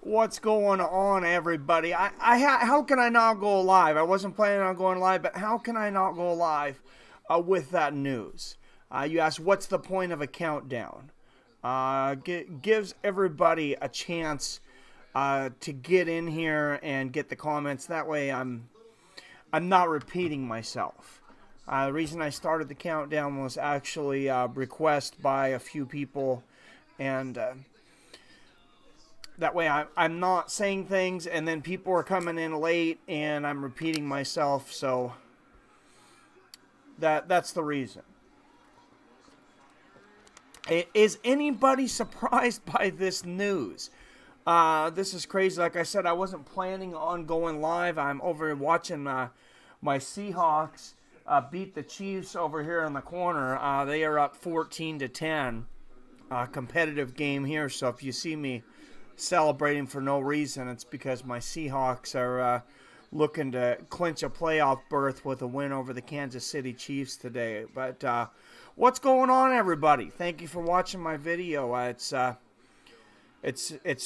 What's going on, everybody? How can I not go live? I wasn't planning on going live, but how can I not go live with that news? You asked, what's the point of a countdown? Gives everybody a chance to get in here and get the comments. That way, I'm not repeating myself. The reason I started the countdown was actually a request by a few people, and that way I'm not saying things and then people are coming in late and I'm repeating myself, so that's the reason. Is anybody surprised by this news? This is crazy. Like I said, I wasn't planning on going live. I'm over watching my Seahawks beat the Chiefs over here in the corner. They are up 14-10. Competitive game here, so if you see me celebrating for no reason, it's because my Seahawks are looking to clinch a playoff berth with a win over the Kansas City Chiefs today. But what's going on, everybody? Thank you for watching my video. It's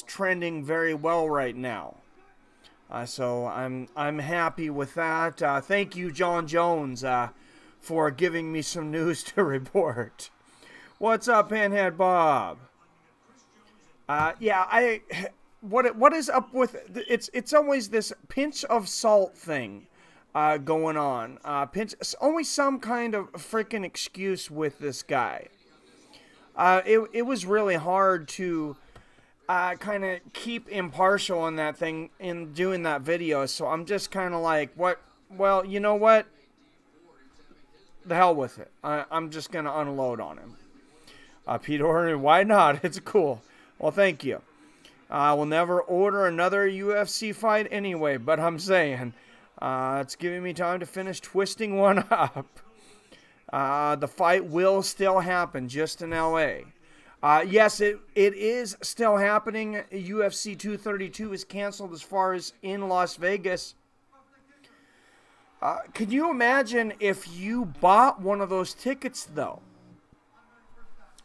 trending very well right now, so I'm happy with that. Thank you, Jon Jones, for giving me some news to report. What's up, Pinhead Bob? Yeah, what is up with it's always this pinch of salt thing going on. Always some kind of freaking excuse with this guy. It was really hard to kind of keep impartial on that thing in doing that video. So I'm just kind of like, what? Well, you know what? The hell with it. I'm just gonna unload on him. Pete Orton, why not? It's cool. Well, thank you. I will never order another UFC fight anyway, but I'm saying it's giving me time to finish twisting one up. The fight will still happen, just in LA. Yes, it is still happening. UFC 232 is canceled as far as in Las Vegas. Can you imagine if you bought one of those tickets, though?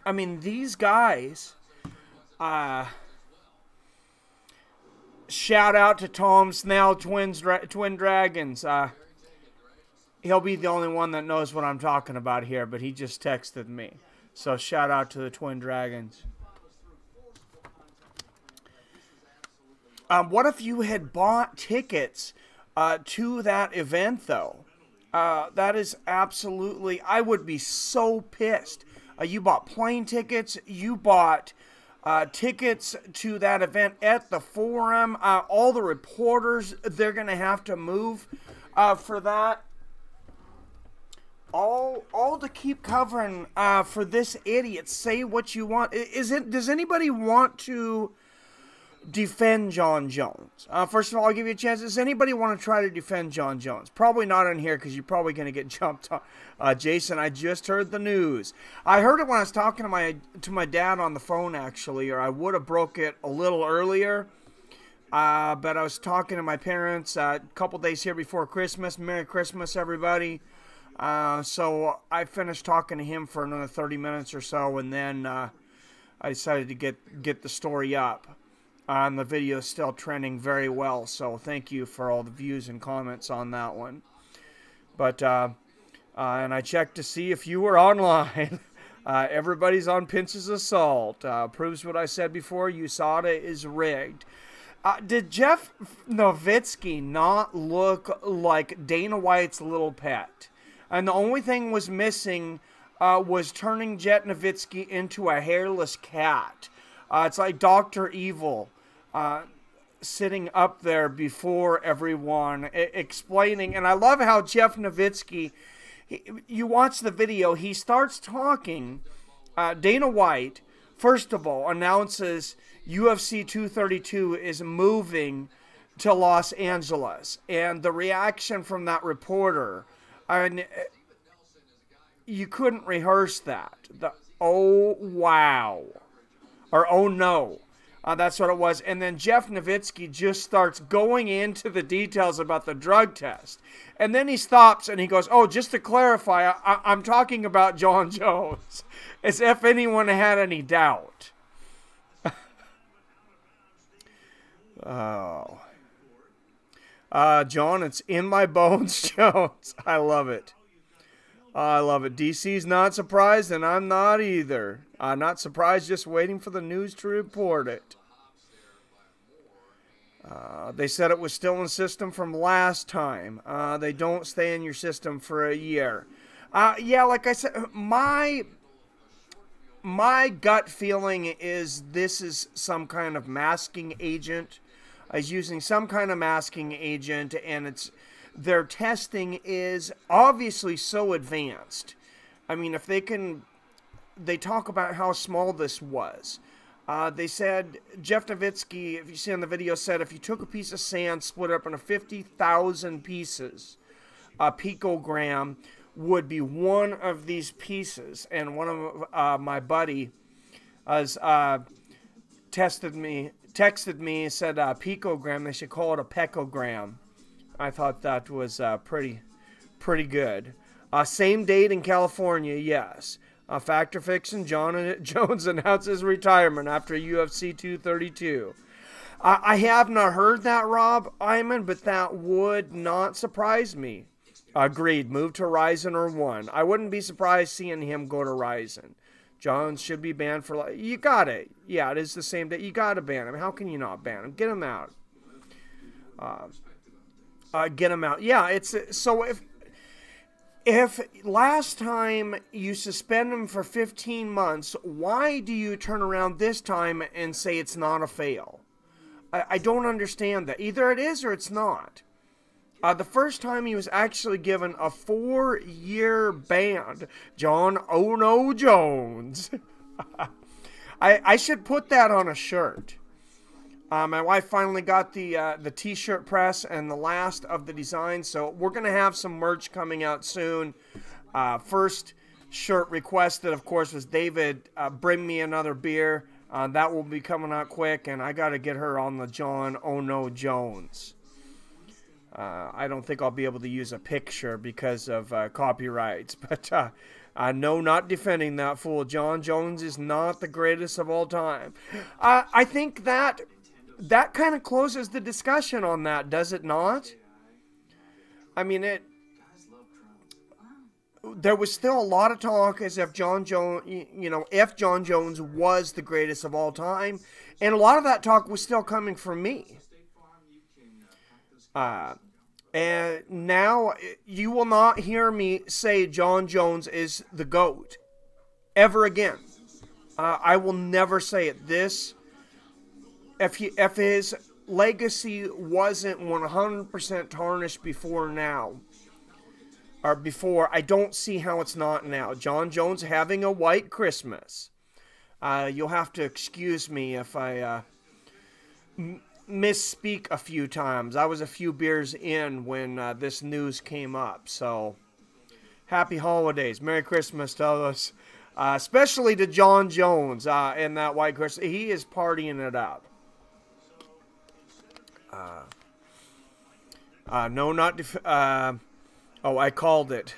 I mean, these guys... shout out to Tom Snell, Twin Dragons. He'll be the only one that knows what I'm talking about here, but he just texted me. So shout out to the Twin Dragons. What if you had bought tickets to that event, though? That is absolutely, I would be so pissed. You bought plane tickets, you bought tickets to that event at the Forum. All the reporters, they're going to have to move for that. All to keep covering for this idiot. Say what you want. Does anybody want to defend Jon Jones? First of all, I'll give you a chance. Does anybody want to try to defend Jon Jones? Probably not in here because you're probably going to get jumped on. Jason, I just heard the news. I heard it when I was talking to my dad on the phone, actually, or I would have broke it a little earlier. But I was talking to my parents a couple days here before Christmas. Merry Christmas, everybody. So I finished talking to him for another 30 minutes or so, and then I decided to get the story up. And the video is still trending very well, so thank you for all the views and comments on that one. But, and I checked to see if you were online. Everybody's on pinches of salt. Proves what I said before, USADA is rigged. Did Jeff Novitzky not look like Dana White's little pet? And the only thing was missing was turning Jeff Novitzky into a hairless cat. It's like Dr. Evil sitting up there before everyone explaining. And I love how Jeff Novitzky, you watch the video, he starts talking. Dana White, first of all, announces UFC 232 is moving to Los Angeles. And the reaction from that reporter, you couldn't rehearse that. Oh, wow. Or, oh, no. That's what it was. And then Jeff Novitzky just starts going into the details about the drug test. And then he stops and he goes, oh, just to clarify, I'm talking about Jon Jones. As if anyone had any doubt. Oh. John, it's in my bones, Jones. I love it. I love it. DC's not surprised, and I'm not either. Not surprised, just waiting for the news to report it. They said it was still in system from last time. They don't stay in your system for a year. Yeah, like I said, my gut feeling is this is some kind of masking agent. Is using some kind of masking agent, and their testing is obviously so advanced. I mean, if they talk about how small this was. They said, Jeff Novitzky, if you see on the video, said if you took a piece of sand, split it up into 50,000 pieces, a picogram would be one of these pieces. And one of my buddy has texted me, said picogram, they should call it a pecogram. I thought that was pretty good. Same date in California, yes. Factor Fiction, Jon Jones announces retirement after UFC 232. I have not heard that, Rob Iman, but that would not surprise me. Agreed. Move to Ryzen or One. I wouldn't be surprised seeing him go to Ryzen. Jones should be banned for life. You got it. Yeah, it is the same day. You got to ban him. How can you not ban him? Get him out. Get him out. Yeah, it's so if last time you suspend him for 15 months, why do you turn around this time and say it's not a fail? I don't understand that. Either it is or it's not. The first time he was actually given a 4-year ban, Jon "Oh No" Jones. I should put that on a shirt. My wife finally got the t-shirt press and the last of the designs, so we're going to have some merch coming out soon. First shirt requested, of course, was David, bring me another beer. That will be coming out quick, and I got to get her on the Jon "Oh No" Jones. I don't think I'll be able to use a picture because of copyrights, but no, not defending that fool. Jon Jones is not the greatest of all time. I think that kind of closes the discussion on that, does it not? I mean, there was still a lot of talk as if Jon Jones, if Jon Jones was the greatest of all time, and a lot of that talk was still coming from me. And now you will not hear me say Jon Jones is the GOAT ever again. I will never say it. If his legacy wasn't 100% tarnished before now, I don't see how it's not now. Jon Jones having a white Christmas. You'll have to excuse me if I misspeak a few times. I was a few beers in when this news came up. So, happy holidays. Merry Christmas to us. Especially to Jon Jones in that white Christmas. He is partying it up. No, not... oh, I called it.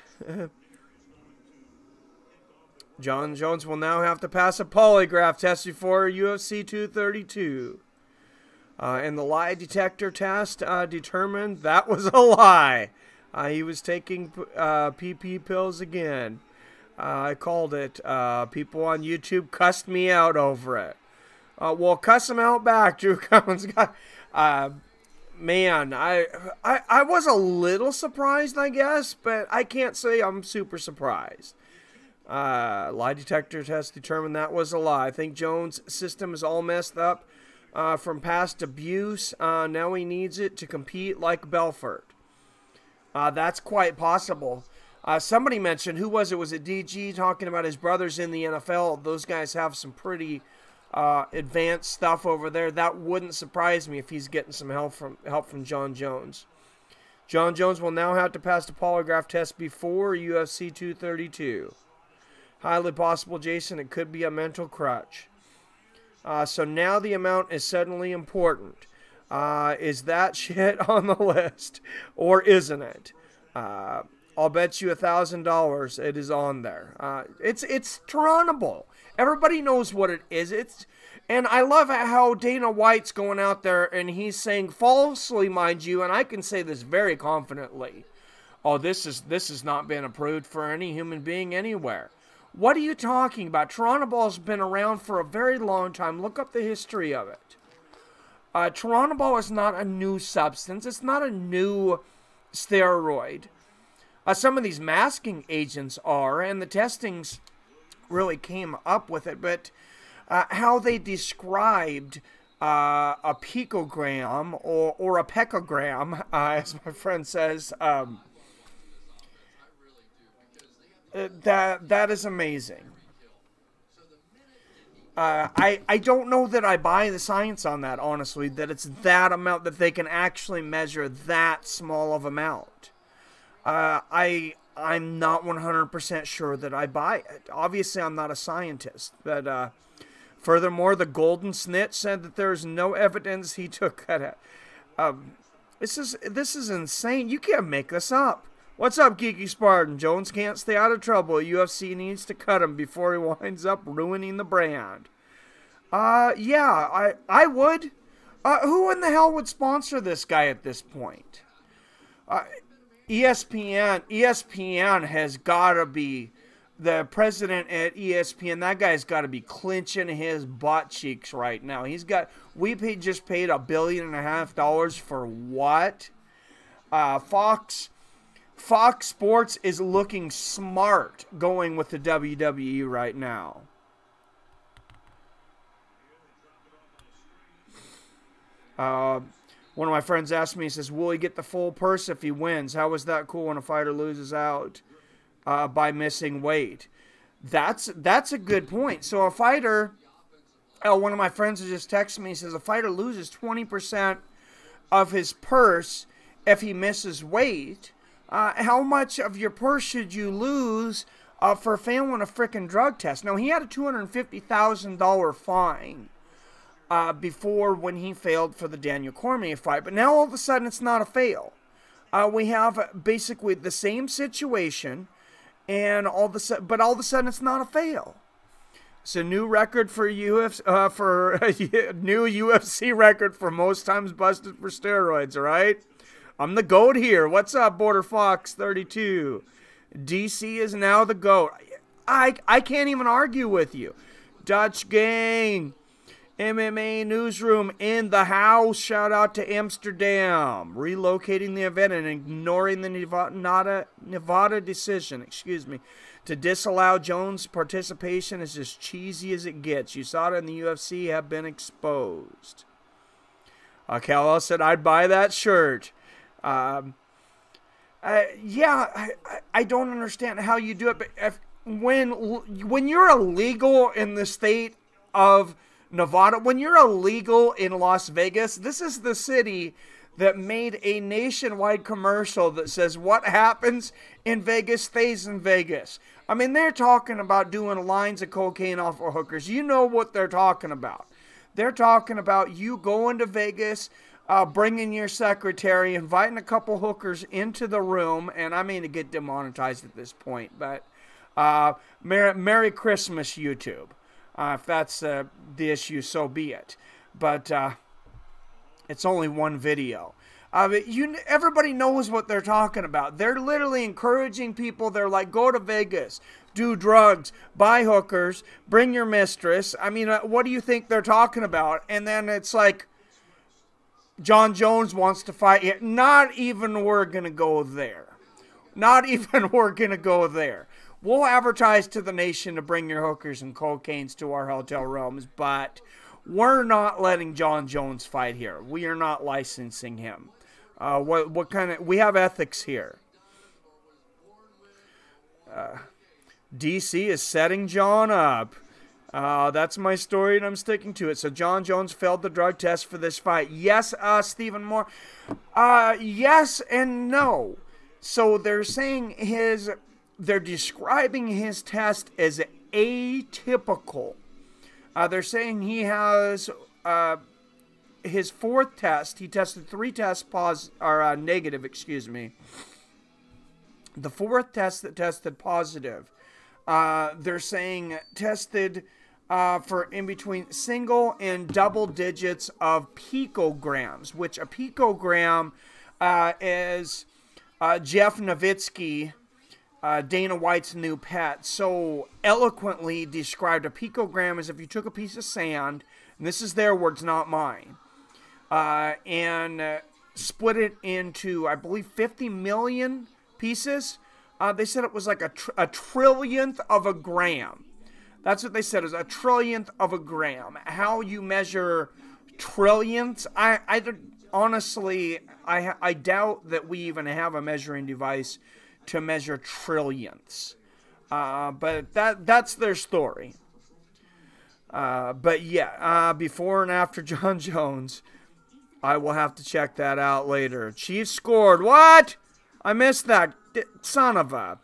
Jon Jones will now have to pass a polygraph test before UFC 232. And the lie detector test determined that was a lie. He was taking PP pills again. I called it. People on YouTube cussed me out over it. Well, cuss him out back, Drew Cummins. Man, I was a little surprised, I guess, but I can't say I'm super surprised. Lie detector test determined that was a lie. I think Jones' system is all messed up from past abuse. Now he needs it to compete like Belfort. That's quite possible. Somebody mentioned, who was it? Was it DG talking about his brothers in the NFL? Those guys have some pretty advanced stuff over there. That wouldn't surprise me if he's getting some help from Jon Jones. Jon Jones will now have to pass the polygraph test before UFC 232. Highly possible, Jason, it could be a mental crutch. So now the amount is suddenly important. Is that shit on the list, or isn't it? I'll bet you $1,000 it is on there. It's Toronto. Everybody knows what it is. And I love how Dana White's going out there and he's saying falsely, mind you, and I can say this very confidently. Oh, this has not been approved for any human being anywhere. What are you talking about? Toronto ball's been around for a very long time. Look up the history of it. Toronto ball is not a new substance. It's not a new steroid. Some of these masking agents are, and the testings really came up with it, but how they described a picogram or a pecogram, as my friend says, that is amazing. I don't know that I buy the science on that, honestly, that it's that amount, that they can actually measure that small of amount. I'm not 100% sure that I buy it. Obviously, I'm not a scientist. But furthermore, the Golden Snitch said that there's no evidence he took it. This is insane. You can't make this up. What's up, Geeky Spartan? Jones can't stay out of trouble. UFC needs to cut him before he winds up ruining the brand. Yeah, I would. Who in the hell would sponsor this guy at this point? ESPN has got to be, the president at ESPN, that guy's got to be clenching his butt cheeks right now. We just paid $1.5 billion for what? Fox Sports is looking smart going with the WWE right now. One of my friends asked me, he says, will he get the full purse if he wins? How is that cool when a fighter loses out by missing weight? That's a good point. So a fighter, one of my friends just texted me, he says, a fighter loses 20% of his purse if he misses weight. How much of your purse should you lose for failing a frickin' drug test? Now, he had a $250,000 fine before when he failed for the Daniel Cormier fight. But now all of a sudden it's not a fail. We have basically the same situation, and all of a sudden it's not a fail. It's a new record for UFC, new UFC record for most times busted for steroids. All right, I'm the GOAT here. What's up, Border Fox 32? DC is now the GOAT. I can't even argue with you. Dutch gang. MMA newsroom in the house. Shout out to Amsterdam. Relocating the event and ignoring the Nevada decision, to disallow Jones' participation is as cheesy as it gets. USADA and the UFC have been exposed. Cal said, I'd buy that shirt. I don't understand how you do it, but when you're illegal in the state of Nevada, when you're illegal in Las Vegas, this is the city that made a nationwide commercial that says what happens in Vegas stays in Vegas. I mean, they're talking about doing lines of cocaine off of hookers. You know what they're talking about. They're talking about you going to Vegas, bringing your secretary, inviting a couple hookers into the room, and I mean to get demonetized at this point, but Merry Christmas, YouTube. If that's the issue, so be it. But it's only one video. Everybody knows what they're talking about. They're literally encouraging people. They're like, go to Vegas, do drugs, buy hookers, bring your mistress. I mean, what do you think they're talking about? And then it's like, Jon Jones wants to fight. Not even we're going to go there. Not even we're going to go there. We'll advertise to the nation to bring your hookers and cocaines to our hotel rooms, but we're not letting Jon Jones fight here. We are not licensing him. What kind of... We have ethics here. DC is setting Jon up. That's my story, and I'm sticking to it. So Jon Jones failed the drug test for this fight. Yes, Stephen Moore. Yes and no. So they're saying they're describing his test as atypical. They're saying he has his fourth test. He tested 3 tests negative. The fourth test that tested positive. They're saying tested for in between single and double digits of picograms, which a picogram is Jeff Novitzky, Dana White's new pet, so eloquently described. A picogram as if you took a piece of sand, and this is their words, not mine, and split it into, I believe, 50 million pieces. They said it was like a trillionth of a gram. That's what they said, is a trillionth of a gram. How you measure trillionths, honestly, I doubt that we even have a measuring device to measure trillionths. But that's their story. But yeah, before and after Jon Jones, I will have to check that out later. Chiefs scored. What? I missed that. Son of a...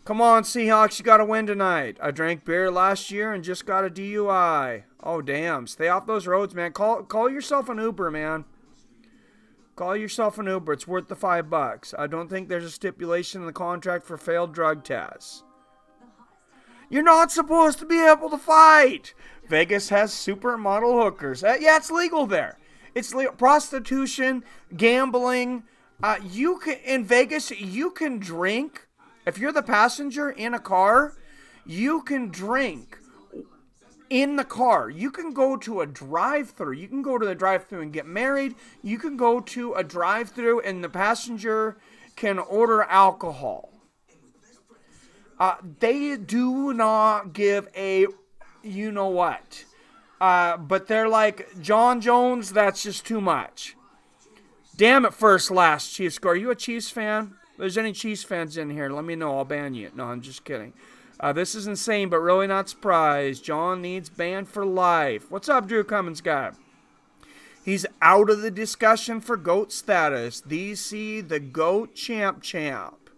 Come on, Seahawks, you got to win tonight. I drank beer last year and just got a DUI. Oh, damn. Stay off those roads, man. Call yourself an Uber, man. Call yourself an Uber. It's worth the $5. I don't think there's a stipulation in the contract for failed drug tests. You're not supposed to be able to fight. Vegas has supermodel hookers. Yeah, it's legal there. It's legal. Prostitution, gambling. In Vegas, you can drink. If you're the passenger in a car, you can drink in the car. You can go to a drive-thru. You can go to the drive-thru and get married. You can go to a drive-thru and the passenger can order alcohol. They do not give a you-know-what. But they're like, Jon Jones, that's just too much. Damn it, first, last Chiefs score. Are you a Chiefs fan? If there's any Chiefs fans in here, let me know. I'll ban you. No, I'm just kidding. This is insane, but really not surprised. Jon needs banned for life. What's up, Drew Cummins guy? He's out of the discussion for GOAT status. DC, the GOAT champ.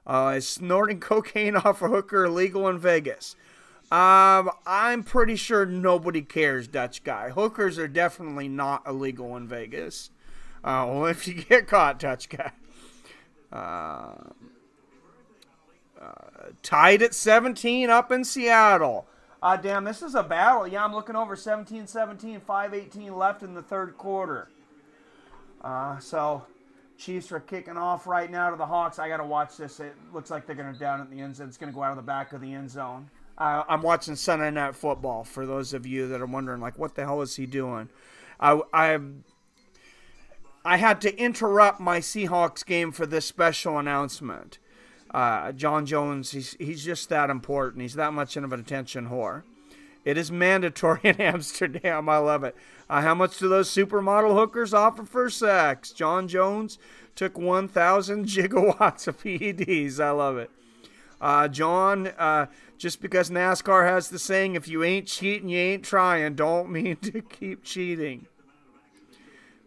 Is snorting cocaine off a hooker illegal in Vegas? I'm pretty sure nobody cares, Dutch guy. Hookers are definitely not illegal in Vegas. Well, if you get caught, Dutch guy. Tied at 17 up in Seattle. Damn, this is a battle. Yeah, I'm looking over 17-17, 5:18 left in the third quarter. So, Chiefs are kicking off right now to the Hawks. I got to watch this. It looks like they're going to down at the end zone. It's going to go out of the back of the end zone. I'm watching Sunday Night Football, for those of you that are wondering, like, what the hell is he doing? I had to interrupt my Seahawks game for this special announcement. Jon Jones, he's just that important. He's that much of an attention whore. It is mandatory in Amsterdam. I love it. How much do those supermodel hookers offer for sex? Jon Jones took 1,000 gigawatts of PEDs. I love it. John, just because NASCAR has the saying, if you ain't cheating, you ain't trying, don't mean to keep cheating.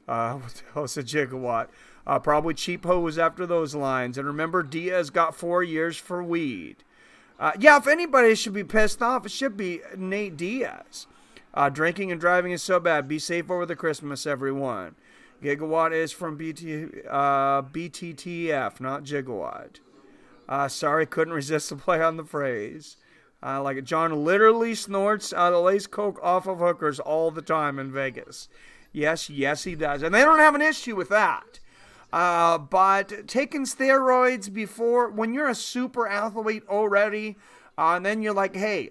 What the hell's a gigawatt? Probably cheap hose after those lines. And remember, Diaz got 4 years for weed. Yeah, if anybody should be pissed off, it should be Nate Diaz. Drinking and driving is so bad. Be safe over the Christmas, everyone. Gigawatt is from BTTF, not gigawatt. Sorry, couldn't resist the play on the phrase. I like it. John literally snorts lace coke off of hookers all the time in Vegas. Yes, he does. And they don't have an issue with that. But taking steroids before, when you're a super athlete already, and then you're like, hey,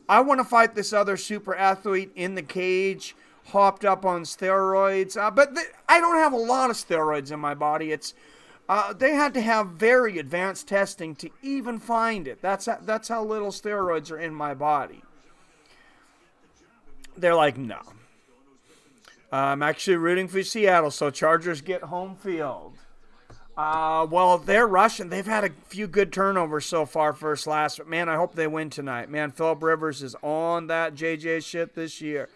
I want to fight this other super athlete in the cage, hopped up on steroids. But I don't have a lot of steroids in my body. It's they had to have very advanced testing to even find it. That's how little steroids are in my body. They're like, no. I'm actually rooting for Seattle, so Chargers get home field. Well, they're rushing. They've had a few good turnovers so far first last, but man, I hope they win tonight. Man, Phillip Rivers is on that JJ shit this year.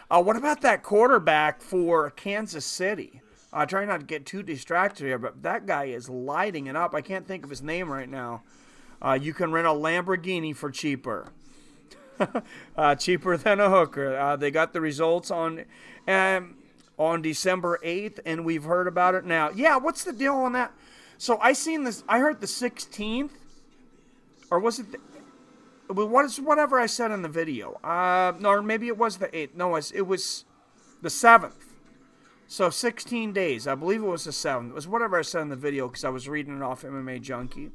What about that quarterback for Kansas City? I try not to get too distracted here, but that guy is lighting it up. I can't think of his name right now. You can rent a Lamborghini for cheaper. Cheaper than a hooker. They got the results on December 8th, and we've heard about it now. Yeah, what's the deal on that? So I seen this. I heard the 16th, or was it? Whatever I said in the video. No, or maybe it was the 8th. No, it was the 7th. So 16 days. I believe it was the 7th. It was whatever I said in the video because I was reading it off MMA Junkie.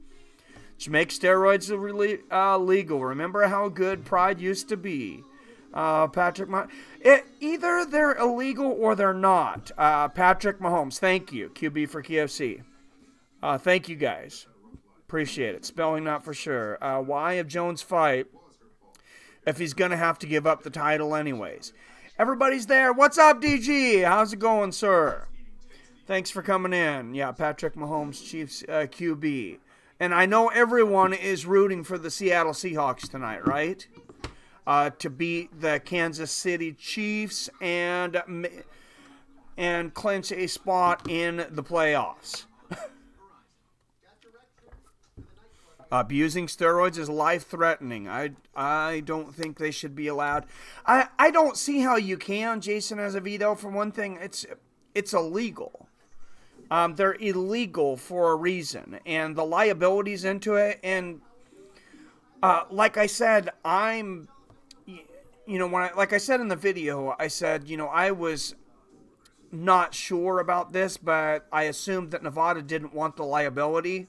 To make steroids legal. Remember how good Pride used to be. Patrick Mahomes. Either they're illegal or they're not. Patrick Mahomes. Thank you. QB for KFC. Thank you guys. Appreciate it. Spelling not for sure. Why have Jones fight if he's going to have to give up the title anyways? Everybody's there. What's up, DG? How's it going, sir? Thanks for coming in. Yeah, Patrick Mahomes, Chiefs QB. And I know everyone is rooting for the Seattle Seahawks tonight, right? To beat the Kansas City Chiefs and clinch a spot in the playoffs. Abusing steroids is life-threatening. I don't think they should be allowed. I don't see how you can, Jason Azevedo. For one thing, it's illegal. They're illegal for a reason, and the liabilities into it. And like I said, like I said in the video, I said, I was not sure about this, but I assumed that Nevada didn't want the liability.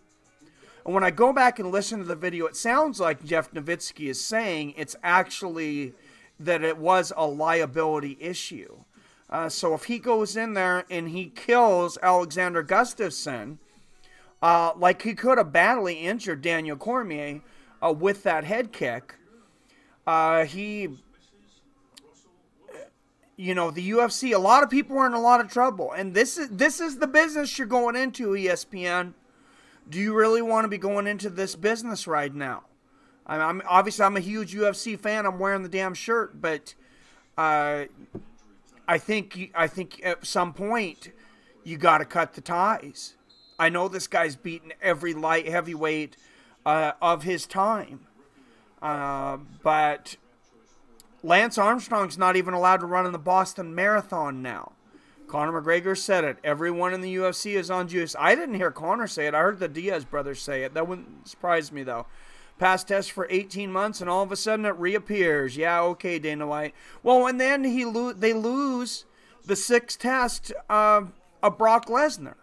And when I go back and listen to the video, it sounds like Jeff Novitzky is saying it's actually that it was a liability issue. So if he goes in there and he kills Alexander Gustafsson, like he could have badly injured Daniel Cormier with that head kick, the UFC, a lot of people are in a lot of trouble. And this is the business you're going into, ESPN. Do you really want to be going into this business right now? Obviously, I'm a huge UFC fan. I'm wearing the damn shirt, but I think at some point you got to cut the ties. I know this guy's beaten every light heavyweight of his time, but Lance Armstrong's not even allowed to run in the Boston Marathon now. Conor McGregor said it. Everyone in the UFC is on juice. I didn't hear Conor say it. I heard the Diaz brothers say it. That wouldn't surprise me, though. Past test for 18 months, and all of a sudden it reappears. Yeah, okay, Dana White. Well, and then they lose the 6th test of Brock Lesnar.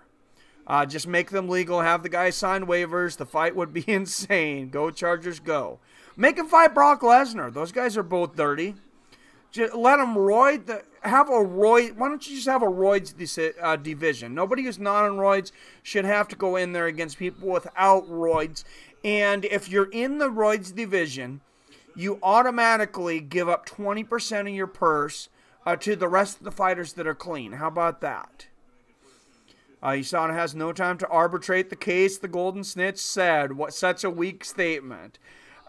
Just make them legal. Have the guys sign waivers. The fight would be insane. Go Chargers, go. Make him fight Brock Lesnar. Those guys are both dirty. Just let them roid. Have a roid. Why don't you just have a roids division? Nobody who's not on roids should have to go in there against people without roids. And if you're in the roids division, you automatically give up 20% of your purse to the rest of the fighters that are clean. How about that? USADA has no time to arbitrate the case, the Golden Snitch said. What such a weak statement.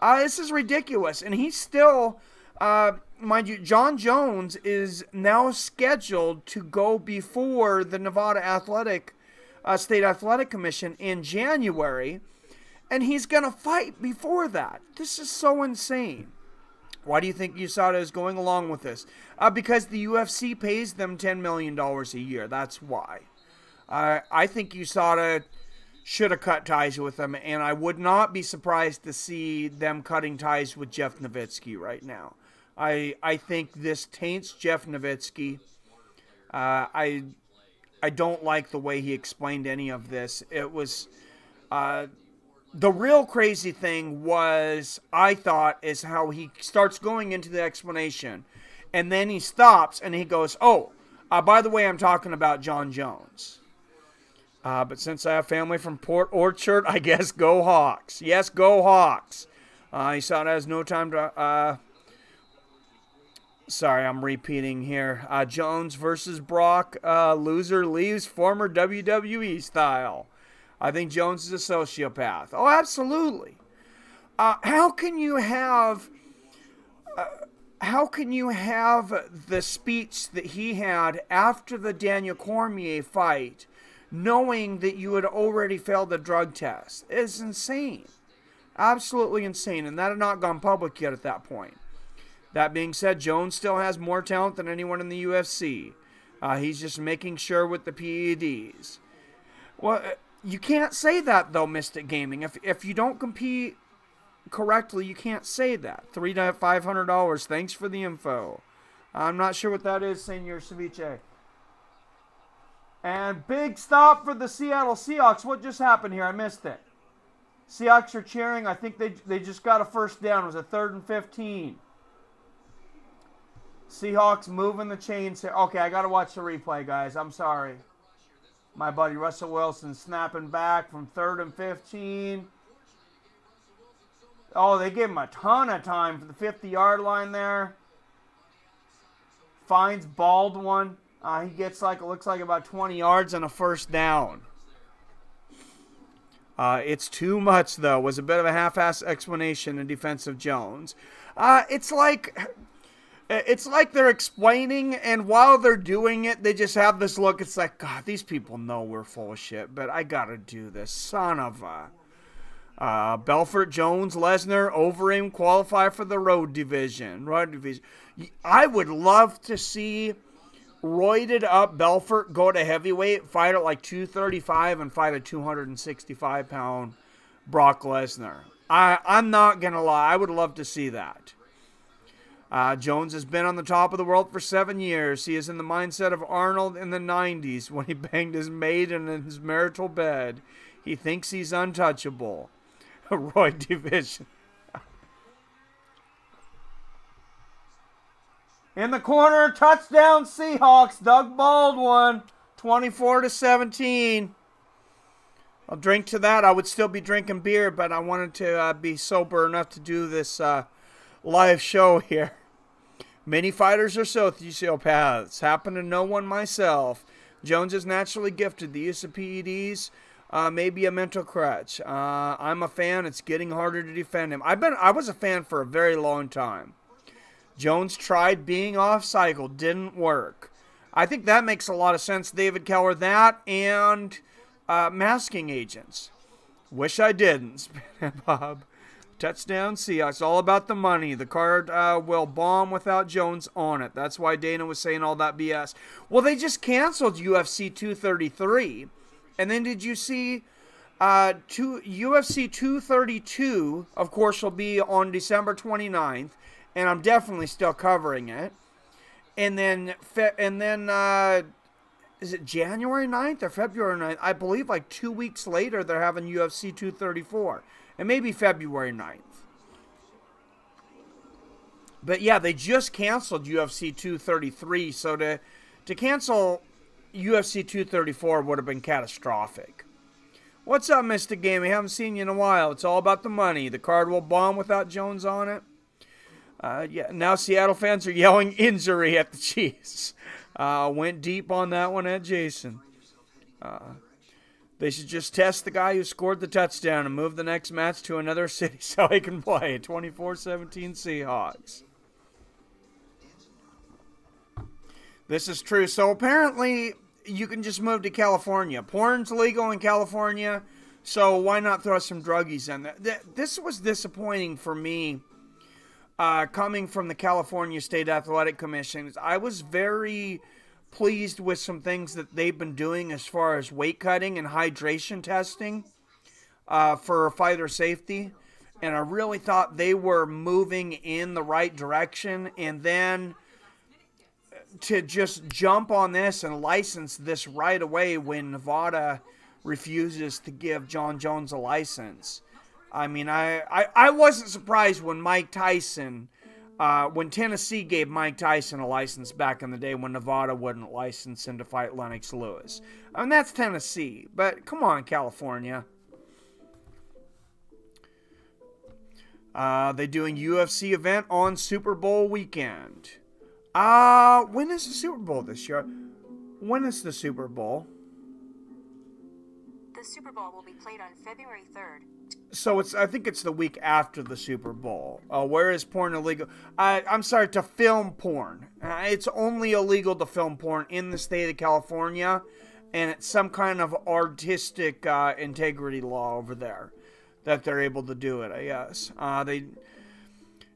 This is ridiculous. And he's still, mind you, Jon Jones is now scheduled to go before the Nevada State Athletic Commission in January. And he's going to fight before that. This is so insane. Why do you think USADA is going along with this? Because the UFC pays them $10 million a year. That's why. I think USADA should have cut ties with them, and I would not be surprised to see them cutting ties with Jeff Novitzky right now. I think this taints Jeff Novitzky. I don't like the way he explained any of this. It was the real crazy thing was, I thought, is how he starts going into the explanation, and then he stops and he goes, "Oh, by the way, I'm talking about Jon Jones." But since I have family from Port Orchard, I guess go Hawks. Yes, go Hawks. USADA has no time to... sorry, I'm repeating here. Jones versus Brock. Loser leaves former WWE style. I think Jones is a sociopath. Oh, absolutely. How can you have the speech that he had after the Daniel Cormier fight, knowing that you had already failed the drug test? It's insane. Absolutely insane. And that had not gone public yet at that point. That being said, Jones still has more talent than anyone in the UFC. He's just making sure with the PEDs. Well, you can't say that, though, Mystic Gaming. If you don't compete correctly, you can't say that. $300 to $500. Thanks for the info. I'm not sure what that is, Senor Ceviche. And big stop for the Seattle Seahawks. What just happened here? I missed it. Seahawks are cheering. I think they just got a first down. It was a 3rd and 15. Seahawks moving the chains here. Okay, I got to watch the replay, guys. I'm sorry. My buddy Russell Wilson snapping back from 3rd and 15. Oh, they gave him a ton of time for the 50-yard line there. Finds Baldwin. He gets looks like about 20 yards and a first down. It's too much, though. Was a bit of a half-ass explanation in defense of Jones. It's like they're explaining, and while they're doing it, they just have this look. It's like, God, these people know we're full of shit, but I gotta do this. Son of a... Belfort, Jones, Lesnar, Overeem qualify for the road division. I would love to see roided up Belfort go to heavyweight, fight at like 235 and fight a 265-pound Brock Lesnar. I'm not going to lie. I would love to see that. Jones has been on the top of the world for 7 years. He is in the mindset of Arnold in the 90s when he banged his maid in his marital bed. He thinks he's untouchable. Roy division. In the corner, touchdown Seahawks. Doug Baldwin, 24-17. I'll drink to that. I would still be drinking beer, but I wanted to be sober enough to do this live show here. Many fighters are sociopaths. Happen to know one myself. Jones is naturally gifted. The use of PEDs may be a mental crutch. I'm a fan. It's getting harder to defend him. I was a fan for a very long time. Jones tried being off cycle. Didn't work. I think that makes a lot of sense, David Keller. That and masking agents. Wish I didn't. Bob. Touchdown Seahawks. All about the money. The card will bomb without Jones on it. That's why Dana was saying all that BS. Well, they just canceled UFC 233. And then did you see UFC 232, of course, will be on December 29th. And I'm definitely still covering it. And then is it January 9th or February 9th? I believe like 2 weeks later they're having UFC 234. And maybe February 9th. But yeah, they just canceled UFC 233, so to cancel UFC 234 would have been catastrophic. What's up, Mr. Game? We haven't seen you in a while. It's all about the money. The card will bomb without Jones on it. Yeah, now Seattle fans are yelling injury at the Chiefs. Went deep on that one at Jason. They should just test the guy who scored the touchdown and move the next match to another city so he can play. 24-17 Seahawks. This is true. So apparently you can just move to California. Porn's legal in California, so why not throw some druggies in there? This was disappointing for me. Coming from the California State Athletic Commission, I was very pleased with some things that they've been doing as far as weight cutting and hydration testing for fighter safety. And I really thought they were moving in the right direction. And then to just jump on this and license this right away when Nevada refuses to give Jon Jones a license. I mean, I wasn't surprised when Mike Tyson, when Tennessee gave Mike Tyson a license back in the day when Nevada wouldn't license him to fight Lennox Lewis. I mean, that's Tennessee, but come on, California. They're doing UFC event on Super Bowl weekend. When is the Super Bowl this year? When is the Super Bowl? The Super Bowl will be played on February 3rd. So I think it's the week after the Super Bowl. Where is porn illegal? I'm sorry, to film porn. It's only illegal to film porn in the state of California, and it's some kind of artistic integrity law over there that they're able to do it, I guess.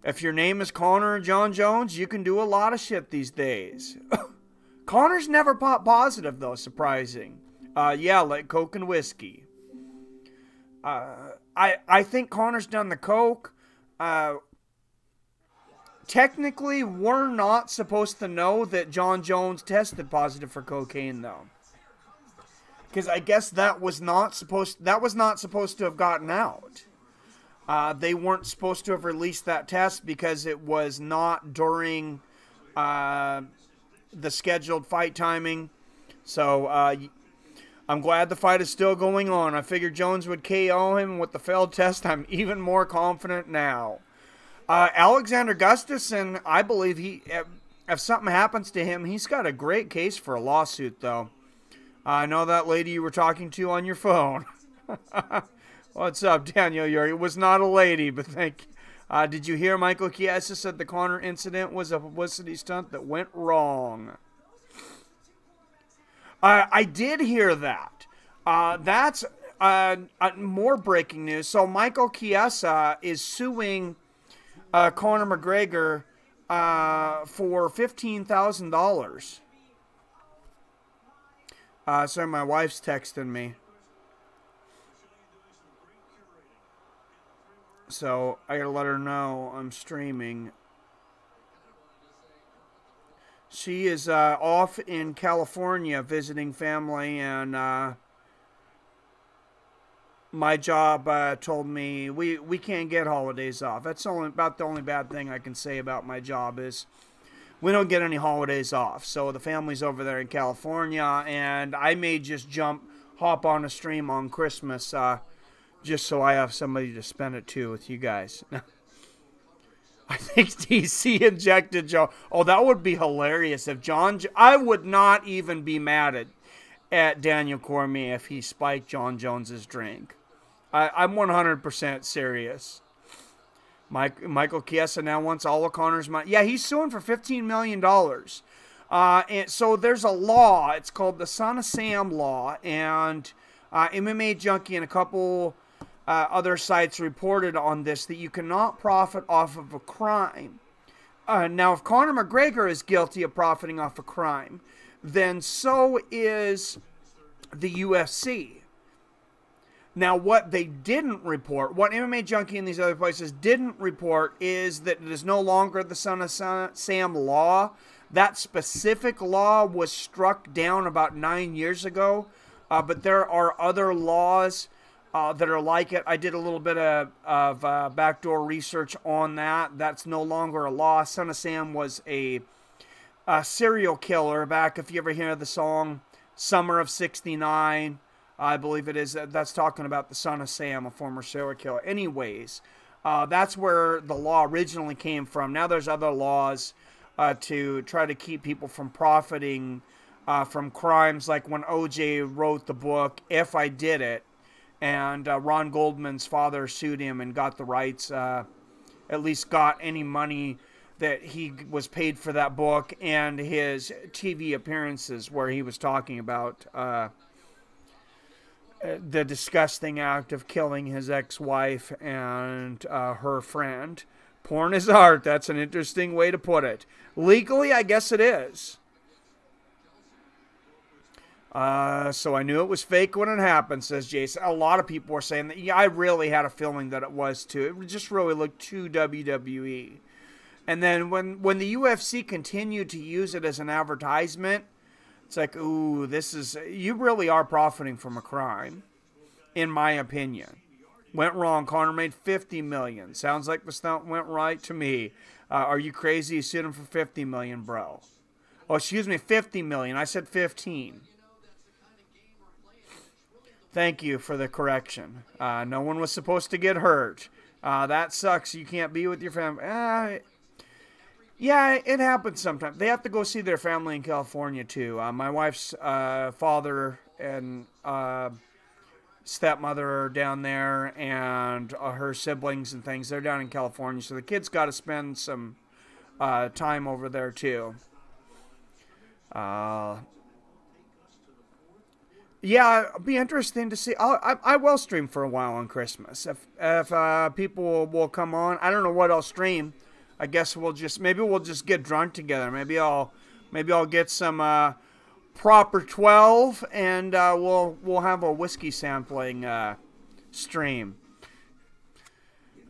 If your name is Connor or Jon Jones, you can do a lot of shit these days. Connor's never popped positive, though, surprising. Yeah, like coke and whiskey. I think Connor's done the coke. Technically, we're not supposed to know that Jon Jones tested positive for cocaine, though. Because I guess that was not supposed to have gotten out. They weren't supposed to have released that test because it was not during the scheduled fight timing. So I'm glad the fight is still going on. I figured Jones would KO him with the failed test. I'm even more confident now. Alexander Gustafsson, I believe if something happens to him, he's got a great case for a lawsuit, though. I know that lady you were talking to on your phone. What's up, Daniel? It was not a lady, but thank you. Did you hear Michael Chiesa said the Connor incident was a publicity stunt that went wrong? I did hear that. That's more breaking news. So Michael Chiesa is suing Conor McGregor for $15,000. Sorry, my wife's texting me. So I gotta let her know I'm streaming. She is off in California visiting family, and my job told me we can't get holidays off. That's about the only bad thing I can say about my job is we don't get any holidays off. So the family's over there in California, and I may just hop on a stream on Christmas just so I have somebody to spend it too with you guys. I think DC injected Joe. Oh, that would be hilarious if I would not even be mad at Daniel Cormier if he spiked Jon Jones's drink. I'm 100% serious. Michael Chiesa now wants all of Connor's money. Yeah, he's suing for $15 million. And so there's a law. It's called the Son of Sam law. And MMA Junkie and a couple other sites reported on this, that you cannot profit off of a crime. Now, if Conor McGregor is guilty of profiting off a crime, then so is the UFC. Now, what they didn't report, what MMA Junkie and these other places didn't report, is that it is no longer the Son of Sam law That specific law was struck down about 9 years ago, but there are other laws that are like it. I did a little bit of backdoor research on that. That's no longer a law. Son of Sam was a serial killer back, if you ever hear the song Summer of 69, I believe it is. That's talking about the Son of Sam, a former serial killer. Anyways, that's where the law originally came from. Now there's other laws to try to keep people from profiting from crimes, like when O.J. wrote the book, If I Did It, and Ron Goldman's father sued him and got the rights, at least got any money that he was paid for that book and his TV appearances where he was talking about the disgusting act of killing his ex-wife and her friend. Porn is art. That's an interesting way to put it. Legally, I guess it is. So I knew it was fake when it happened, says Jason. A lot of people were saying that. Yeah, I really had a feeling that it was too. It just really looked too WWE. And then when the UFC continued to use it as an advertisement, it's like, ooh, you really are profiting from a crime, in my opinion. Went wrong. Conor made $50 million. Sounds like the stunt went right to me. Are you crazy? You sued him for $50 million, bro. Oh, excuse me, $50 million. I said 15. Thank you for the correction. No one was supposed to get hurt. That sucks. You can't be with your family. Yeah, it happens sometimes. They have to go see their family in California, too. My wife's father and stepmother are down there, and her siblings and things. They're down in California, so the kids got to spend some time over there, too. Yeah, it'll be interesting to see. I will stream for a while on Christmas. If people will come on, I don't know what I'll stream. I guess maybe we'll just get drunk together. Maybe I'll get some proper 12, and we'll have a whiskey sampling stream.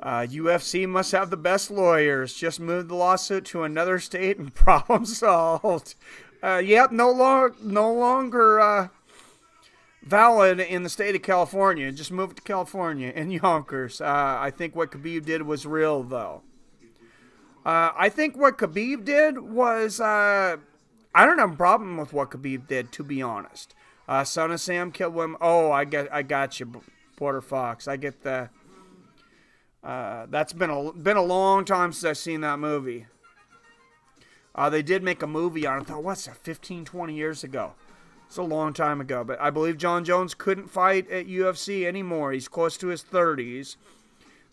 UFC must have the best lawyers. Just move the lawsuit to another state and problem solved. Yep, no longer valid in the state of California. Just move it to California in Yonkers. I think what Khabib did was real, though. I think what Khabib did was, I don't have a problem with what Khabib did, to be honest. Son of Sam killed him. Oh, I got you, Border Fox. I get the. That's been a long time since I've seen that movie. They did make a movie on it, though. What's that? 15, 20 years ago. It's a long time ago, but I believe Jon Jones couldn't fight at UFC anymore. He's close to his 30s.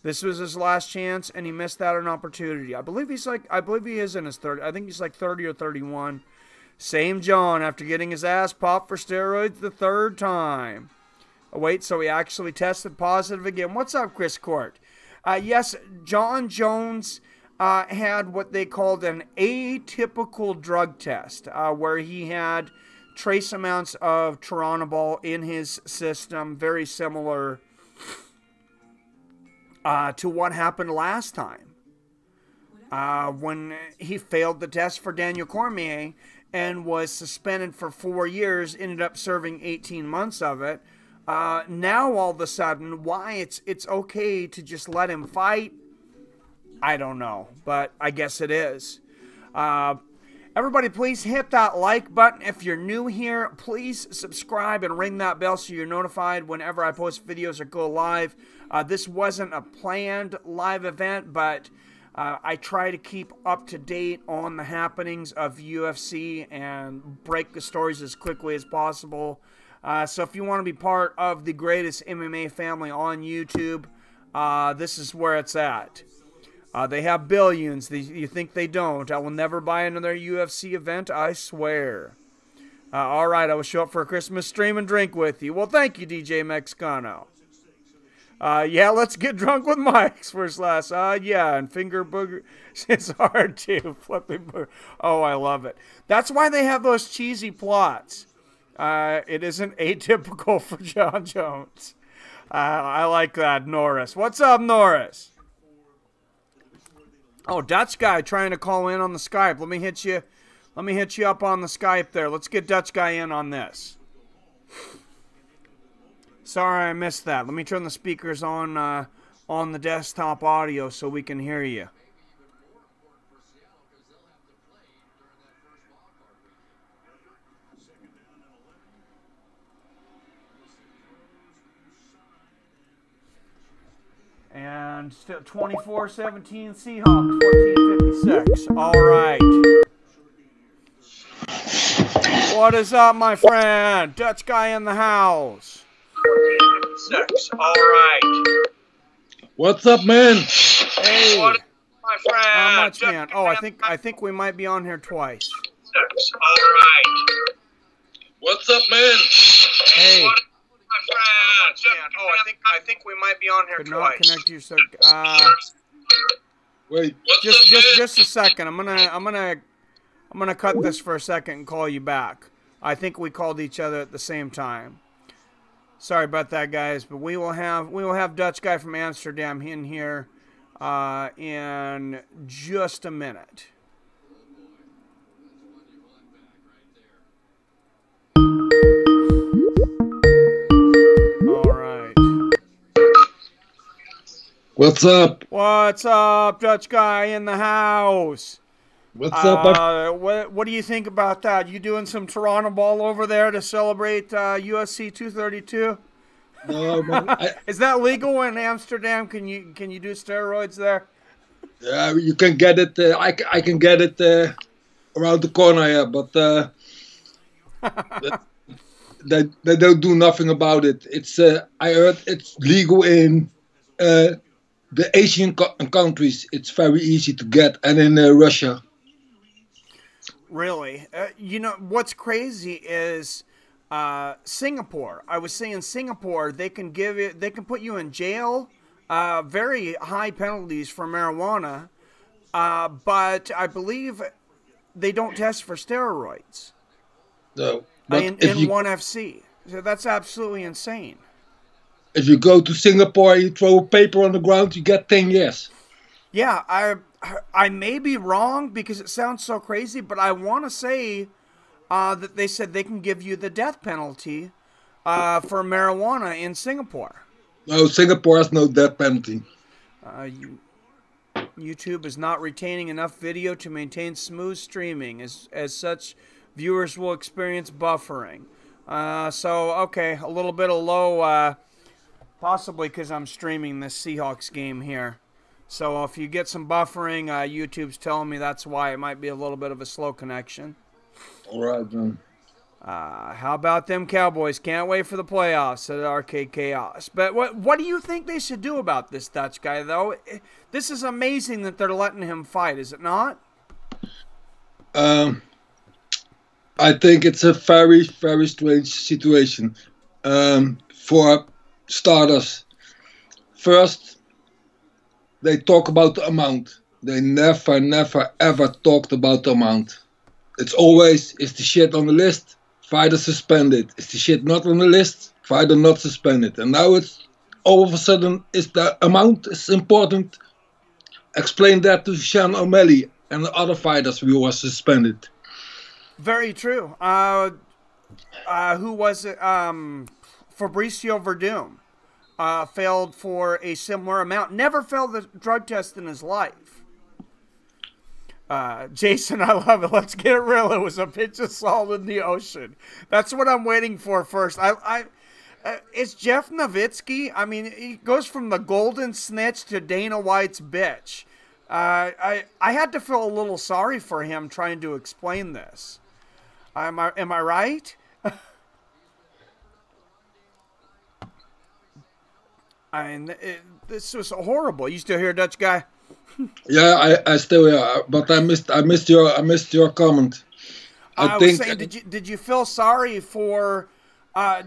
This was his last chance, and he missed out on an opportunity. I believe he is in his 30s. I think he's like 30 or 31. Same John after getting his ass popped for steroids the third time. Oh, wait, so he actually tested positive again. What's up, Chris Court? Yes, Jon Jones had what they called an atypical drug test, where he had trace amounts of Turinabol in his system, very similar to what happened last time when he failed the test for Daniel Cormier and was suspended for 4 years, ended up serving 18 months of it. Now all of a sudden, why it's okay to just let him fight, I don't know, but I guess it is. Everybody, please hit that like button. If you're new here, please subscribe and ring that bell so you're notified whenever I post videos or go live. This wasn't a planned live event, but I try to keep up to date on the happenings of UFC and break the stories as quickly as possible. So if you want to be part of the greatest MMA family on YouTube, this is where it's at. They have billions. You think they don't? I will never buy another UFC event, I swear. All right, I will show up for a Christmas stream and drink with you. Well, thank you, DJ Mexicano. Yeah, let's get drunk with Mike's first last. Yeah, and finger booger. It's hard too. Flipping booger. Oh, I love it. That's why they have those cheesy plots. It isn't atypical for Jon Jones. I like that, Norris. What's up, Norris? Oh, Dutch guy trying to call in on the Skype. Let me hit you Let me hit you up on the Skype there. Let's get Dutch guy in on this. Sorry I missed that. Let me turn the speakers on the desktop audio so we can hear you. And still 24-17 Seahawks, 14-56. All right. What is up, my friend? Dutch guy in the house. 14-56. All right. What's up, man? Hey. What, my friend? How much, man? Oh, I think we might be on here twice. All right. What's up, man? Hey. What, my friend? Oh, I think we might be on here twice. Not connect to your circuit. Wait. Just a second. I'm gonna cut this for a second and call you back. I think we called each other at the same time. Sorry about that, guys, but we will have Dutch guy from Amsterdam in here in just a minute. All right. What's up? What's up, Dutch guy in the house? What's up? What do you think about that? You doing some Toronto ball over there to celebrate UFC 232? No, man. Is that legal in Amsterdam? Can you do steroids there? Yeah, you can get it. I can get it around the corner here, but they don't do nothing about it. It's I heard it's legal in the Asian countries. It's very easy to get, and in Russia. Really? You know, what's crazy is Singapore. I was saying Singapore, they can put you in jail, very high penalties for marijuana, but I believe they don't test for steroids. No. In 1FC. So that's absolutely insane. If you go to Singapore, you throw a paper on the ground, you get 10 years. Yeah, I may be wrong because it sounds so crazy, but I want to say that they said they can give you the death penalty for marijuana in Singapore. No, Singapore has no death penalty. YouTube is not retaining enough video to maintain smooth streaming. As such, viewers will experience buffering. So, okay, a little bit of low, possibly because I'm streaming this Seahawks game here. So if you get some buffering, YouTube's telling me that's why it might be a little bit of a slow connection. All right, man. How about them Cowboys? Can't wait for the playoffs at Arcade Chaos. But what do you think they should do about this Dutch guy, though? This is amazing that they're letting him fight, is it not? I think it's a very, very strange situation. For starters, first, they talk about the amount. They never, ever talked about the amount. It's always, is the shit on the list? Fighter suspended. Is the shit not on the list? Fighter not suspended. And now it's, all of a sudden, is the amount is important? Explain that to Sean O'Malley and the other fighters who were suspended. Very true. Who was it? Fabricio Verdum. Failed for a similar amount. Never failed the drug test in his life. Jason, I love it. Let's get it real. It was a pinch of salt in the ocean. That's what I'm waiting for first. It's Jeff Novitzky. I mean, he goes from the golden snitch to Dana White's bitch. I had to feel a little sorry for him trying to explain this. Am I right? This was horrible. You still here, Dutch guy? Yeah, I still hear, but I missed your comment. I was saying, did you feel sorry for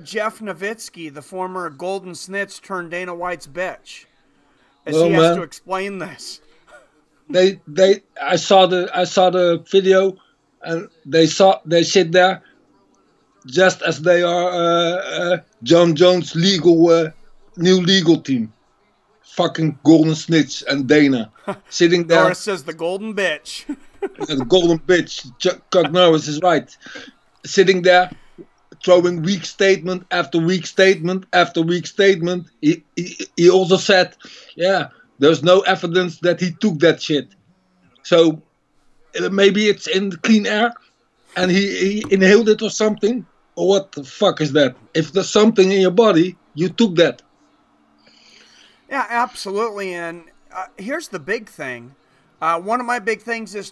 Jeff Novitzky, the former Golden Snitch turned Dana White's bitch, as he has to explain this? I saw the video, and they sit there just as they are Jon Jones' new legal team. Fucking Golden Snitch and Dana sitting there. Doris says the golden bitch. The golden bitch, Chuck Norris is right. Sitting there, throwing weak statement after weak statement after weak statement. He also said, yeah, there's no evidence that he took that shit. So maybe it's in the clean air and he inhaled it or something. Or what the fuck is that? If there's something in your body, you took that. Yeah, absolutely. And here's the big thing. One of my big things is